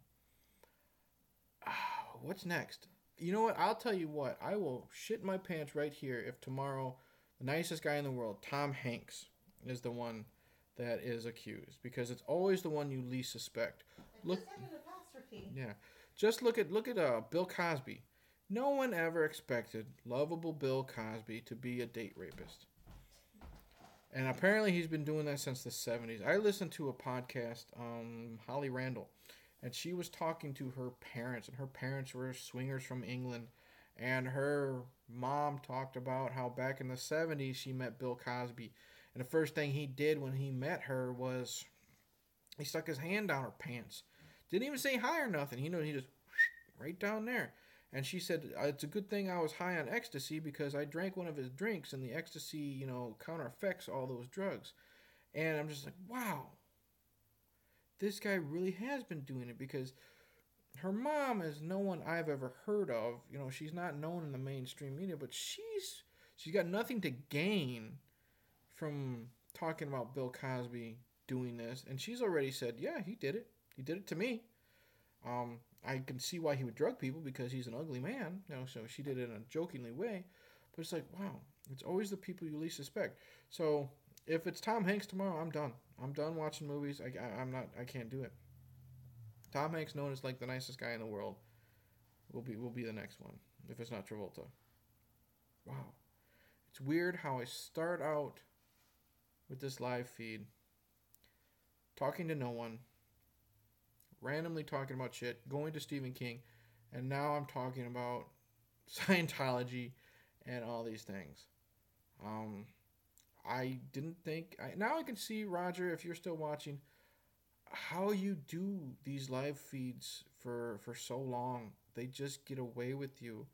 What's next? You know what? I'll tell you what. I will shit my pants right here if tomorrow the nicest guy in the world, Tom Hanks, is the one that is accused. Because it's always the one you least suspect. Look, just had an apostrophe. Yeah. Just look at Bill Cosby. No one ever expected lovable Bill Cosby to be a date rapist. And apparently he's been doing that since the 70s. I listened to a podcast, Holly Randall, and she was talking to her parents, and her parents were swingers from England. And her mom talked about how back in the 70s she met Bill Cosby. And the first thing he did when he met her was he stuck his hand down her pants. Didn't even say hi or nothing. He just right down there. And she said, it's a good thing I was high on ecstasy because I drank one of his drinks and the ecstasy, counterfeits all those drugs. And I'm just like, wow, this guy really has been doing it, because her mom is no one I've ever heard of. She's not known in the mainstream media, but she's got nothing to gain from talking about Bill Cosby doing this. And she's already said, yeah, he did it. He did it to me. I can see why he would drug people because he's an ugly man. So she did it in a jokingly way, but it's like, wow, it's always the people you least suspect. So if it's Tom Hanks tomorrow, I'm done. I'm done watching movies. I'm not. I can't do it. Tom Hanks, known as like the nicest guy in the world, will be the next one if it's not Travolta. Wow, it's weird how I start out with this live feed, talking to no one, randomly talking about shit, going to Stephen King, and now I'm talking about Scientology and all these things. Um, I didn't think. Now I can see, Roger, if you're still watching, how you do these live feeds for so long. They just get away with you,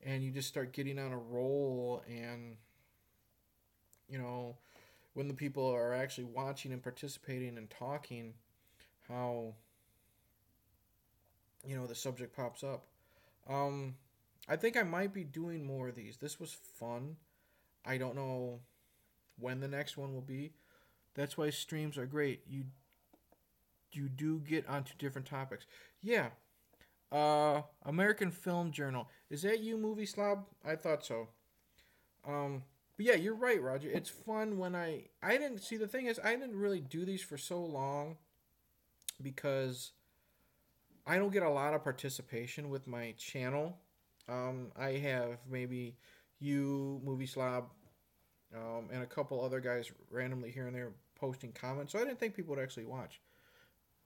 and you just start getting on a roll. And you know, when the people are actually watching and participating and talking, how the subject pops up. Um, I think I might be doing more of these. This was fun. I don't know when the next one will be. That's why streams are great. You do get onto different topics. Yeah. American Film Journal. Is that you, Movie Slob? I thought so. But yeah, you're right, Roger. It's fun when I didn't see, the thing is I didn't really do these for so long because I don't get a lot of participation with my channel. I have maybe you, Movie Slob, and a couple other guys randomly here and there posting comments. So I didn't think people would actually watch.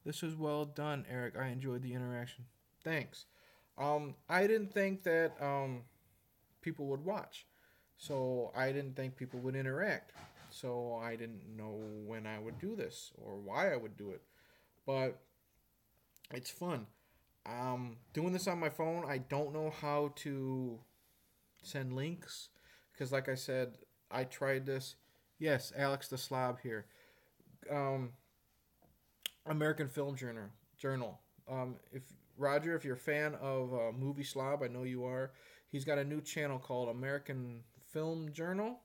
This was well done, Eric. I enjoyed the interaction. Thanks. I didn't think that people would watch. So I didn't think people would interact. So I didn't know when I would do this or why I would do it. But it's fun. Doing this on my phone, I don't know how to send links because, like I said, I tried this. Yes, Alex the Slob here. Um, American Film Journal. If Roger, if you're a fan of Movie Slob, I know you are. He's got a new channel called American Film Journal,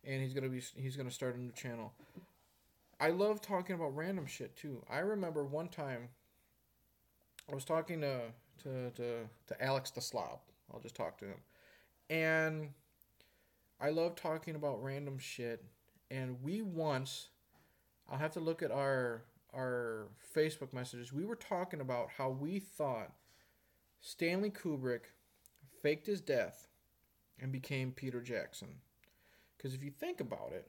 and he's gonna start a new channel. I love talking about random shit too. I remember one time I was talking to Alex the Slob. I'll just talk to him, and I love talking about random shit. And we once, I'll have to look at our Facebook messages. We were talking about how we thought Stanley Kubrick faked his death and became Peter Jackson. Because if you think about it,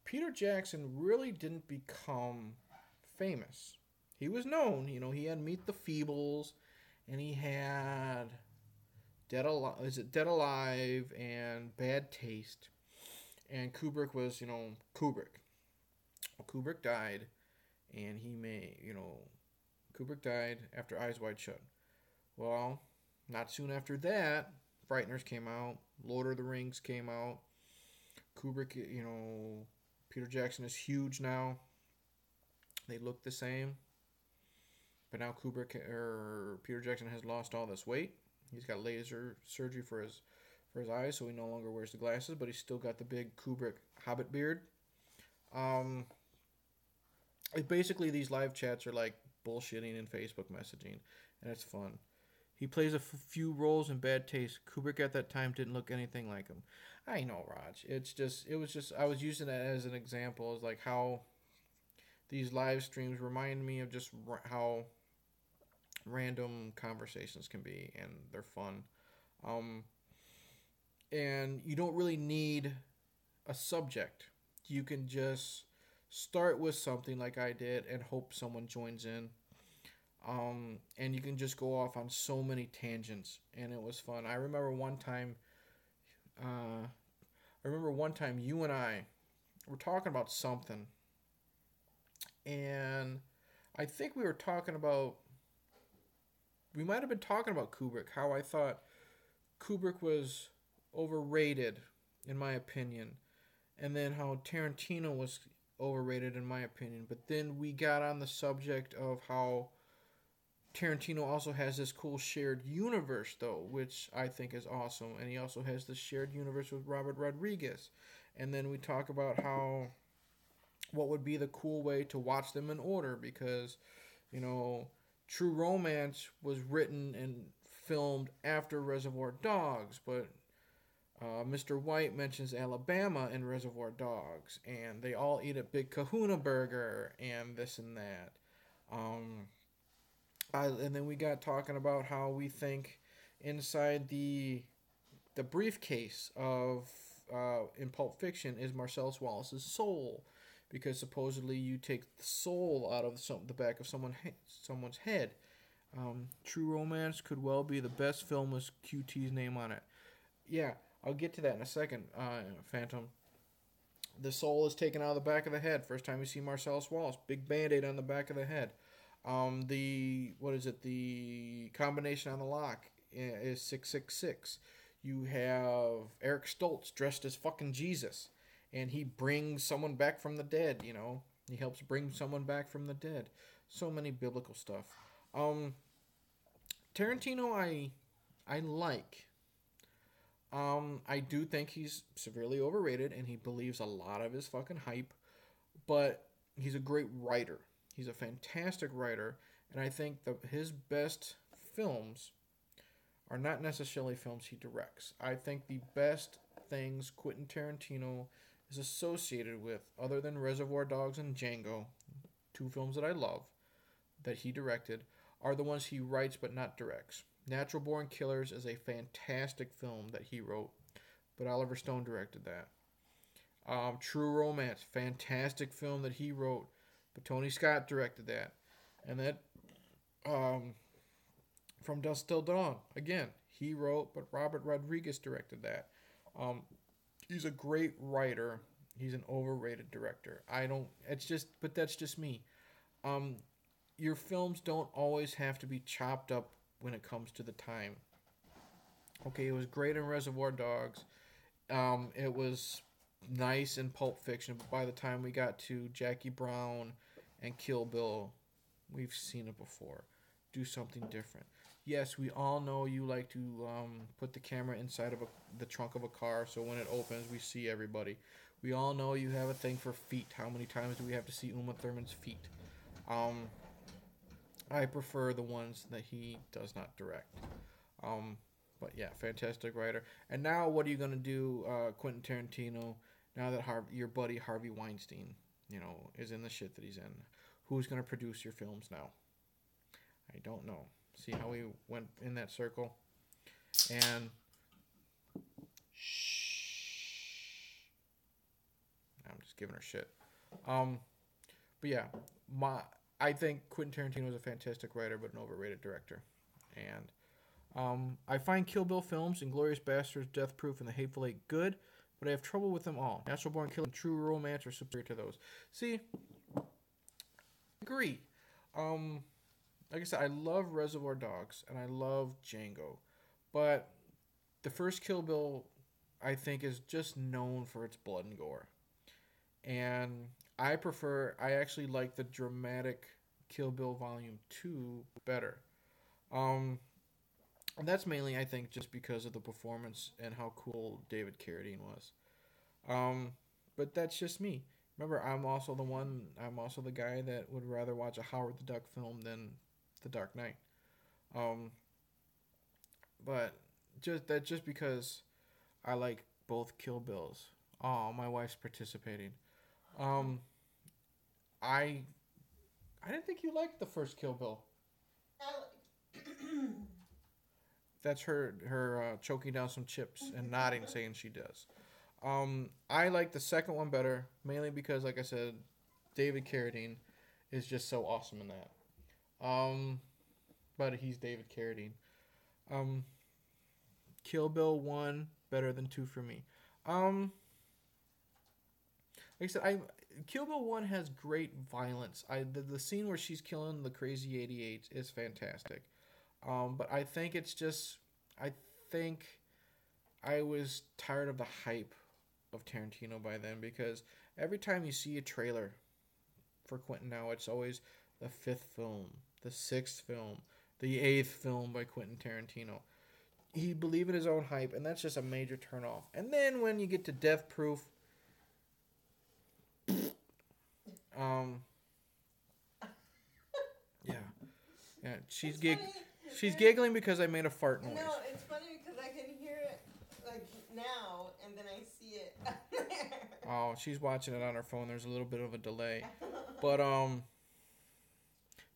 Peter Jackson really didn't become famous. He was known, he had Meet the Feebles, and he had Dead Alive and Bad Taste. And Kubrick was, Kubrick. Kubrick died, and Kubrick died after Eyes Wide Shut. Well, not soon after that, Frighteners came out, Lord of the Rings came out. Kubrick, Peter Jackson is huge now. They look the same, but now Peter Jackson has lost all this weight. He's got laser surgery for his eyes, so he no longer wears the glasses, but he's still got the big Kubrick Hobbit beard. Basically, these live chats are like bullshitting and Facebook messaging, and it's fun. He plays a few roles in Bad Taste. Kubrick at that time didn't look anything like him. I know, Raj. I was using that as an example, as like how these live streams remind me of just how random conversations can be, and they're fun. And you don't really need a subject. You can just start with something like I did and hope someone joins in. And you can just go off on so many tangents, and it was fun. I remember one time you and I were talking about something, and I think we might have been talking about Kubrick, how I thought Kubrick was overrated, in my opinion, and then how Tarantino was overrated, in my opinion. But then we got on the subject of how Tarantino also has this cool shared universe, though, which I think is awesome. And he also has this shared universe with Robert Rodriguez. And then we talk about what would be the cool way to watch them in order, because, True Romance was written and filmed after Reservoir Dogs, but Mr. White mentions Alabama in Reservoir Dogs, and they all eat a big Kahuna burger and this and that. Um, and then we got talking about how we think inside the briefcase of in Pulp Fiction is Marcellus Wallace's soul, because supposedly you take the soul out of the back of someone's head. True Romance could well be the best film with QT's name on it. Yeah, I'll get to that in a second, Phantom. The soul is taken out of the back of the head. First time you see Marcellus Wallace, big band-aid on the back of the head. The what is it? The combination on the lock is 666. You have Eric Stoltz dressed as fucking Jesus, and he brings someone back from the dead. You know, he helps bring someone back from the dead. So many biblical stuff. Um, Tarantino, I like. I do think he's severely overrated, and he believes a lot of his fucking hype. But he's a great writer. He's a fantastic writer, and I think his best films are not necessarily films he directs. I think the best things Quentin Tarantino is associated with, other than Reservoir Dogs and Django, two films that I love, that he directed, are the ones he writes but not directs. Natural Born Killers is a fantastic film that he wrote, but Oliver Stone directed that. True Romance, fantastic film that he wrote, but Tony Scott directed that. And that um, From Dusk Till Dawn, again, he wrote, but Robert Rodriguez directed that. Um, he's a great writer. He's an overrated director. I don't. It's just, but that's just me. Um, your films don't always have to be chopped up when it comes to the time. Okay, it was great in Reservoir Dogs. It was nice in Pulp Fiction, but by the time we got to Jackie Brown and Kill Bill, we've seen it before. Do something different. Yes, we all know you like to put the camera inside of the trunk of a car, so when it opens, we see everybody. We all know you have a thing for feet. How many times do we have to see Uma Thurman's feet? Um, I prefer the ones that he does not direct. Um, but yeah, fantastic writer. And now, what are you gonna do, Quentin Tarantino? Now that your buddy Harvey Weinstein, is in the shit that he's in, who's gonna produce your films now? I don't know. See how we went in that circle, and shh, I'm just giving her shit. Um, but yeah, I think Quentin Tarantino is a fantastic writer, but an overrated director, and I find Kill Bill films, Inglourious Basterds, Death Proof, and The Hateful Eight good, but I have trouble with them all. Natural Born Killers and True Romance are superior to those. See, I agree. Um, like I said, I love Reservoir Dogs and I love Django, but the first Kill Bill, I think, is just known for its blood and gore, and I actually like the dramatic Kill Bill Volume 2 better. Um, And that's mainly, I think, just because of the performance and how cool David Carradine was. Um, but that's just me. Remember, I'm also the guy that would rather watch a Howard the Duck film than The Dark Knight. Um, but just because I like both Kill Bills. Oh, my wife's participating. Um, I I didn't think you liked the first Kill Bill. That's her choking down some chips and nodding, saying she does. I like the second one better, mainly because, like I said, David Carradine is just so awesome in that. But he's David Carradine. Um, Kill Bill 1 better than 2 for me. Like I said, Kill Bill 1 has great violence. The scene where she's killing the crazy 88 is fantastic. But I think I think I was tired of the hype of Tarantino by then, because every time you see a trailer for Quentin now, it's always the fifth film, the sixth film, the eighth film by Quentin Tarantino. He believed in his own hype, and that's just a major turnoff. And then when you get to Death Proof, um, yeah, Yeah, It's funny. she's There's- giggling because I made a fart noise. No, it's funny because I can hear it like now, and then I see it up there. Oh, she's watching it on her phone. There's a little bit of a delay. But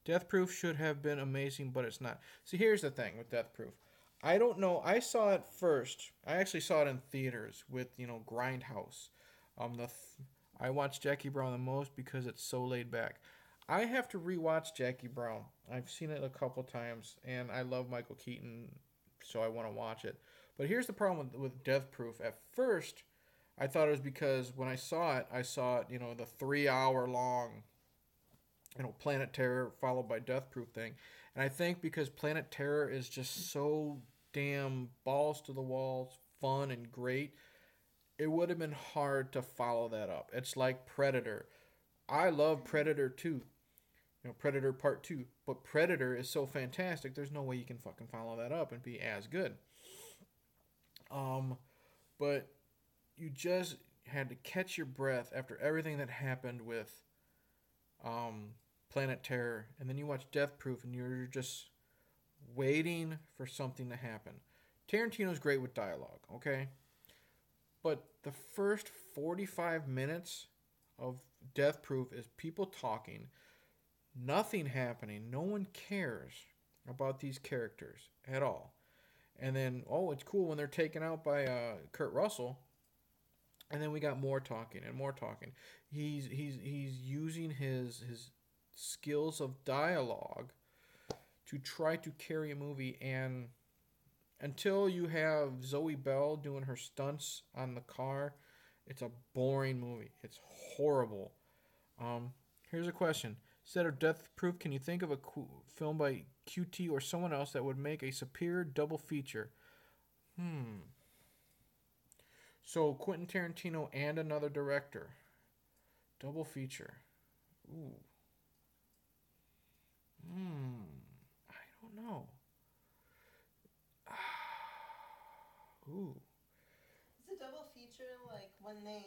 Death Proof should have been amazing, but it's not. See, here's the thing with Death Proof. I don't know. I saw it first. I actually saw it in theaters with, Grindhouse. I watched Jackie Brown the most because it's so laid back. I have to rewatch Jackie Brown. I've seen it a couple times, and I love Michael Keaton, so I want to watch it. But here's the problem with Death Proof. At first, I thought it was because when I saw it, the 3 hour long, Planet Terror followed by Death Proof thing. And I think because Planet Terror is just so damn balls to the walls, fun and great, it would have been hard to follow that up. It's like Predator. I love Predator 2. Predator Part 2. But Predator is so fantastic, there's no way you can fucking follow that up and be as good. But you just had to catch your breath after everything that happened with Planet Terror, and then you watch Death Proof, and you're just waiting for something to happen. Tarantino's great with dialogue, okay? But the first 45 minutes of Death Proof is people talking, nothing happening, no one cares about these characters at all. And then, it's cool when they're taken out by Kurt Russell. And then we got more talking and more talking. He's using his skills of dialogue to try to carry a movie, and until you have Zoe Bell doing her stunts on the car, it's a boring movie. It's horrible. Here's a question. Instead of Death Proof, can you think of a film by QT or someone else that would make a superior double feature? So Quentin Tarantino and another director. Double feature. Ooh. I don't know. Ooh. It's a double feature, like when they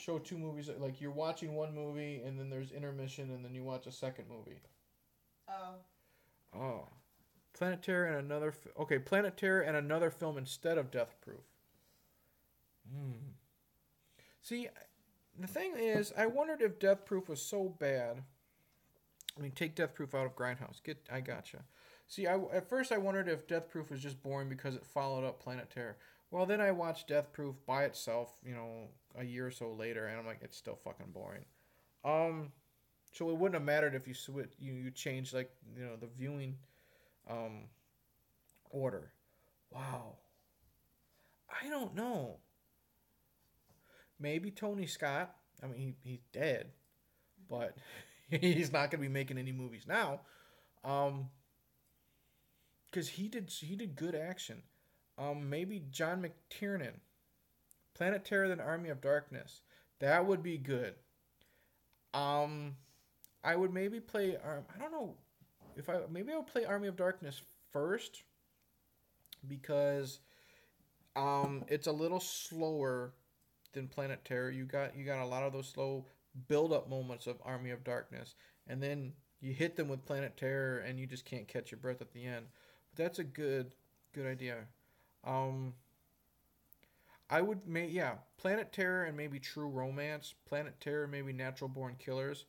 Show two movies, like you're watching one movie and then there's intermission and then you watch a second movie. Oh. Planet Terror and another... Planet Terror and another film instead of Death Proof. See, the thing is, I wondered if Death Proof was so bad. I mean, take Death Proof out of Grindhouse. I gotcha. See, at first I wondered if Death Proof was just boring because it followed up Planet Terror. Well, then I watched Death Proof by itself, a year or so later, and I'm like, it's still fucking boring. So it wouldn't have mattered if you changed, like, the viewing order. Wow. I don't know. Maybe Tony Scott. I mean, he's dead, but he's not going to be making any movies now. Because he did good action. Maybe John McTiernan. Planet Terror, then Army of Darkness. That would be good. I would maybe play. I don't know if maybe I would play Army of Darkness first because it's a little slower than Planet Terror. You got a lot of those slow build up moments of Army of Darkness, and then you hit them with Planet Terror, and you just can't catch your breath at the end. But that's a good idea. I would Planet Terror and maybe True Romance. Planet Terror, maybe Natural Born Killers.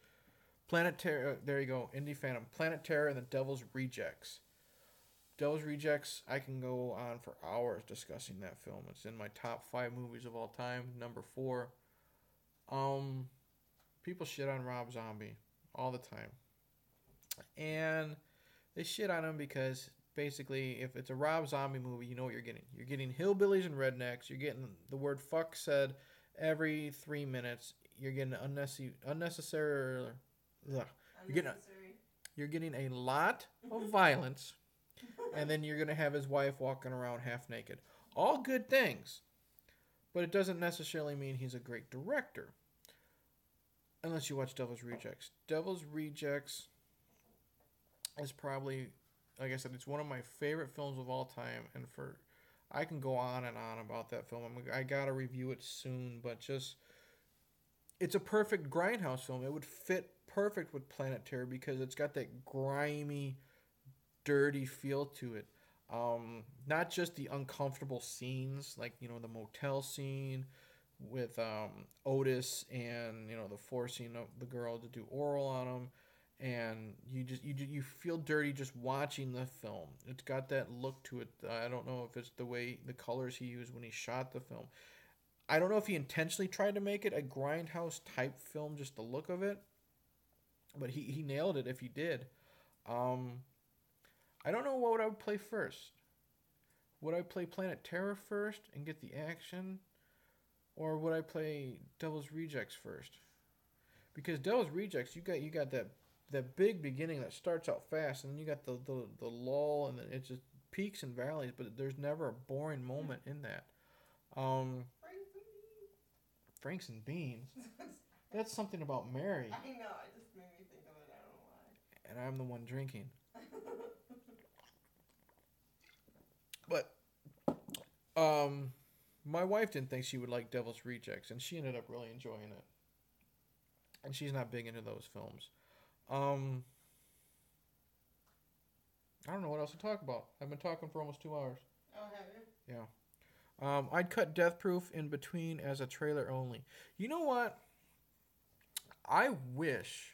Planet Terror, there you go, Indie Phantom. Planet Terror and the Devil's Rejects. Devil's Rejects, I can go on for hours discussing that film. It's in my top 5 movies of all time, number 4. People shit on Rob Zombie all the time. And they shit on him because basically, if it's a Rob Zombie movie, you know what you're getting. You're getting hillbillies and rednecks. You're getting the word fuck said every 3 minutes. You're getting unnecessary. You're getting a lot of violence, and then you're gonna have his wife walking around half naked. All good things, but it doesn't necessarily mean he's a great director. Unless you watch Devil's Rejects. Devil's Rejects is probably, like I said, it's one of my favorite films of all time, and I can go on and on about that film. I gotta review it soon, but it's a perfect Grindhouse film. It would fit perfect with Planet Terror because it's got that grimy, dirty feel to it. Not just the uncomfortable scenes, like the motel scene with Otis, and the forcing of the girl to do oral on him, and you feel dirty just watching the film. It's got that look to it. I don't know if it's the colors he used when he shot the film. I don't know if he intentionally tried to make it a grindhouse type film, just the look of it, but he nailed it if he did. Um, I don't know what would I would play first. Would I play Planet Terror first and get the action, or would I play Devil's Rejects first? Because Devil's Rejects, you got that big beginning that starts out fast, and then you got the lull, and then it just peaks and valleys, but there's never a boring moment in that. Um, Franks and Beans. That's something about Mary, I know. It just made me think of it. I don't know why. and I'm the one drinking. But my wife didn't think she would like Devil's Rejects, and she ended up really enjoying it. And she's not big into those films. Um, I don't know what else to talk about. I've been talking for almost 2 hours. Oh, have you? Yeah. I'd cut Death Proof in between as a trailer only. You know what? I wish.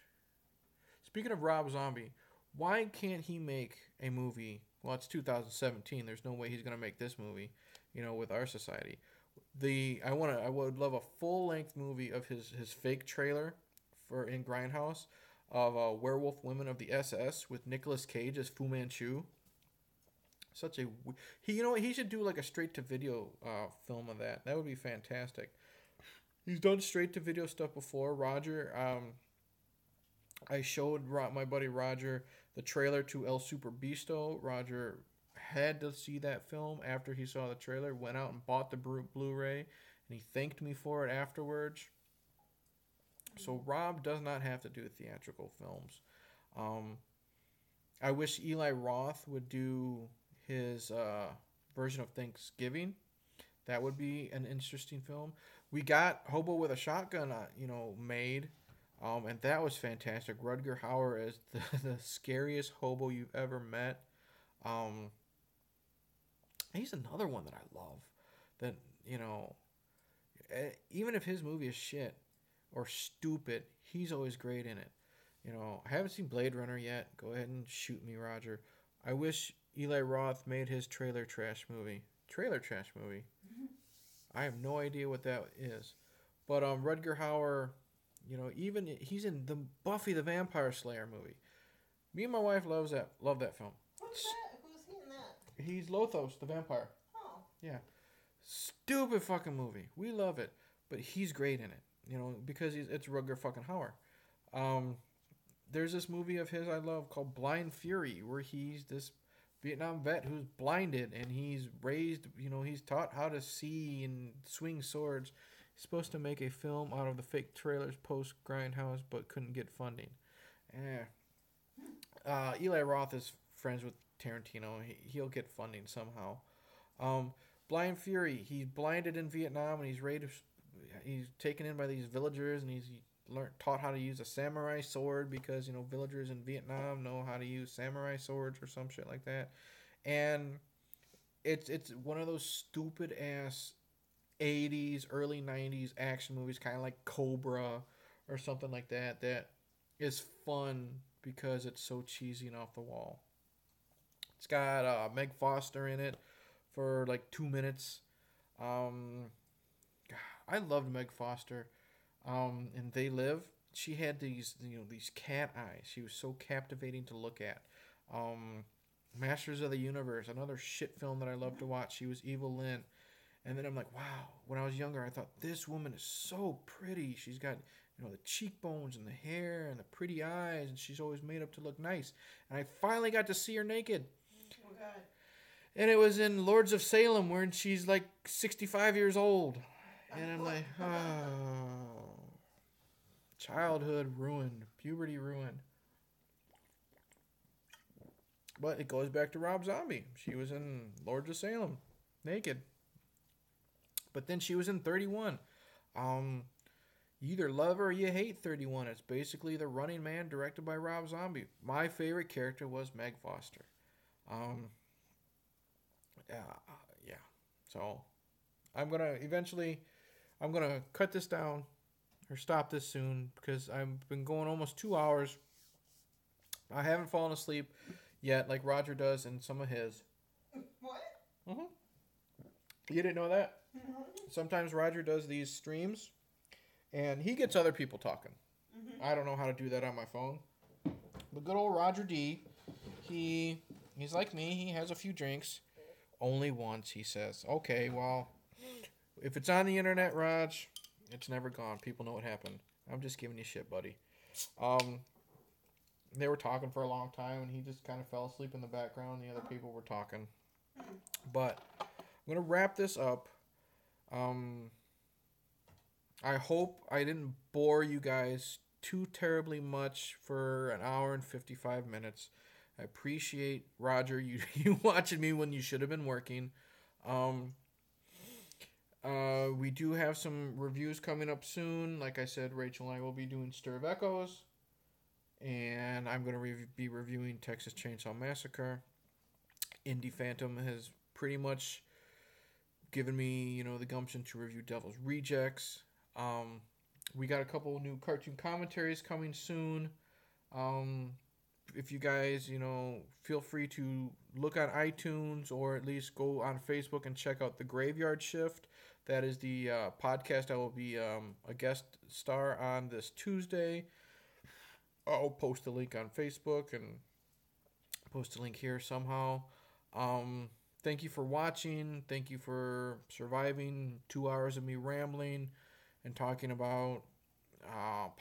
Speaking of Rob Zombie, why can't he make a movie? Well, it's 2017. There's no way he's gonna make this movie. With our society. I would love a full length movie of his fake trailer for in Grindhouse of Werewolf Women of the SS with Nicolas Cage as Fu Manchu. Such a he should do like a straight to video film of that. That would be fantastic. He's done straight to video stuff before. Roger, I showed my buddy Roger the trailer to El Super Bisto. Roger had to see that film after he saw the trailer. Went out and bought the Blu-ray, and he thanked me for it afterwards. So Rob does not have to do theatrical films. I wish Eli Roth would do his version of Thanksgiving. That would be an interesting film. We got Hobo with a Shotgun, made, and that was fantastic. Rutger Hauer is the scariest hobo you've ever met. He's another one that I love. That even if his movie is shit or stupid, he's always great in it. I haven't seen Blade Runner yet. Go ahead and shoot me, Roger. I wish Eli Roth made his trailer trash movie. I have no idea what that is. But Rutger Hauer, even he's in the Buffy the Vampire Slayer movie. Me and my wife love that film. Who's that? Who's he in that? He's Lothos the vampire. Oh. Yeah. Stupid fucking movie. We love it, but he's great in it. Because it's Rutger fucking Hauer. There's this movie of his I love called Blind Fury, where he's this Vietnam vet who's blinded, and he's raised, he's taught how to see and swing swords. He's supposed to make a film out of the fake trailers post Grindhouse, but couldn't get funding. Eli Roth is friends with Tarantino. He'll get funding somehow. Blind Fury, he's blinded in Vietnam, and he's taken in by these villagers, and he's taught how to use a samurai sword because villagers in Vietnam know how to use samurai swords or some shit like that. And it's one of those stupid ass 80s early 90s action movies, kind of like Cobra or something like that, that is fun because it's so cheesy and off the wall. It's got Meg Foster in it for like 2 minutes. I loved Meg Foster. And They Live. She had these cat eyes. She was so captivating to look at. Masters of the Universe, another shit film that I love to watch. She was Evil Lynn. And then I'm like, wow. When I was younger, I thought, this woman is so pretty. She's got, the cheekbones and the hair and the pretty eyes, and she's always made up to look nice. And I finally got to see her naked. Oh, God. And it was in Lords of Salem, where she's like 65 years old. And I'm like, oh. Childhood ruined. Puberty ruined. But it goes back to Rob Zombie. She was in Lords of Salem, naked. But then she was in 31. You either love her or you hate 31. It's basically The Running Man, directed by Rob Zombie. My favorite character was Meg Foster. Um, yeah. So I'm gonna eventually I'm gonna cut this down or stop this soon because I've been going almost 2 hours. I haven't fallen asleep yet, like Roger does in some of his. What? Hmm. You didn't know that? Mm-hmm. Sometimes Roger does these streams, and he gets other people talking. I don't know how to do that on my phone. The good old Roger D, he's like me. He has a few drinks. Only once, he says. Okay, well, if it's on the internet, Raj, it's never gone. People know what happened. I'm just giving you shit, buddy. Um, they were talking for a long time, and he just kind of fell asleep in the background. The other people were talking. But I'm gonna wrap this up. Um, I hope I didn't bore you guys too terribly much for an hour and 55 minutes. I appreciate Roger you watching me when you should have been working. Um, we do have some reviews coming up soon. Like I said, Rachel and I will be doing Stir of Echoes, and I'm going to be reviewing Texas Chainsaw Massacre. Indie Phantom has pretty much given me, the gumption to review Devil's Rejects. We got a couple new cartoon commentaries coming soon. Um, if you guys, feel free to look on iTunes or at least go on Facebook and check out The Graveyard Shift. That is the podcast I will be a guest star on this Tuesday. I'll post a link on Facebook and post a link here somehow. Thank you for watching. Thank you for surviving 2 hours of me rambling and talking about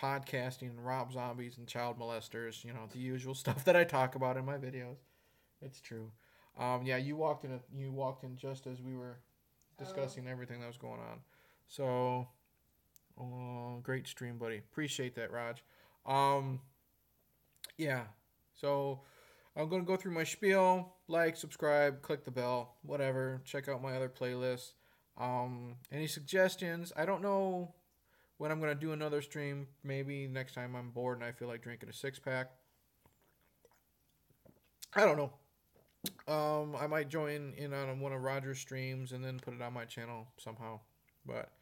podcasting and Rob Zombies and child molesters. The usual stuff that I talk about in my videos. It's true. Yeah, you walked in. You walked in just as we were discussing everything that was going on. So, great stream, buddy. Appreciate that, Raj. Yeah. So I'm gonna go through my spiel. Like, subscribe, click the bell, whatever. Check out my other playlists. Any suggestions? I don't know when I'm gonna do another stream. Maybe next time I'm bored and I feel like drinking a 6-pack. I don't know. I might join in on one of Roger's streams and then put it on my channel somehow. But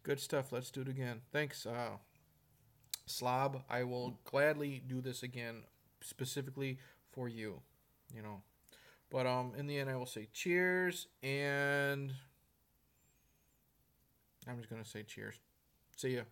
good stuff. Let's do it again. Thanks, Slob. I will gladly do this again, specifically for you. But in the end, I will say cheers, and I'm just gonna say cheers. See ya.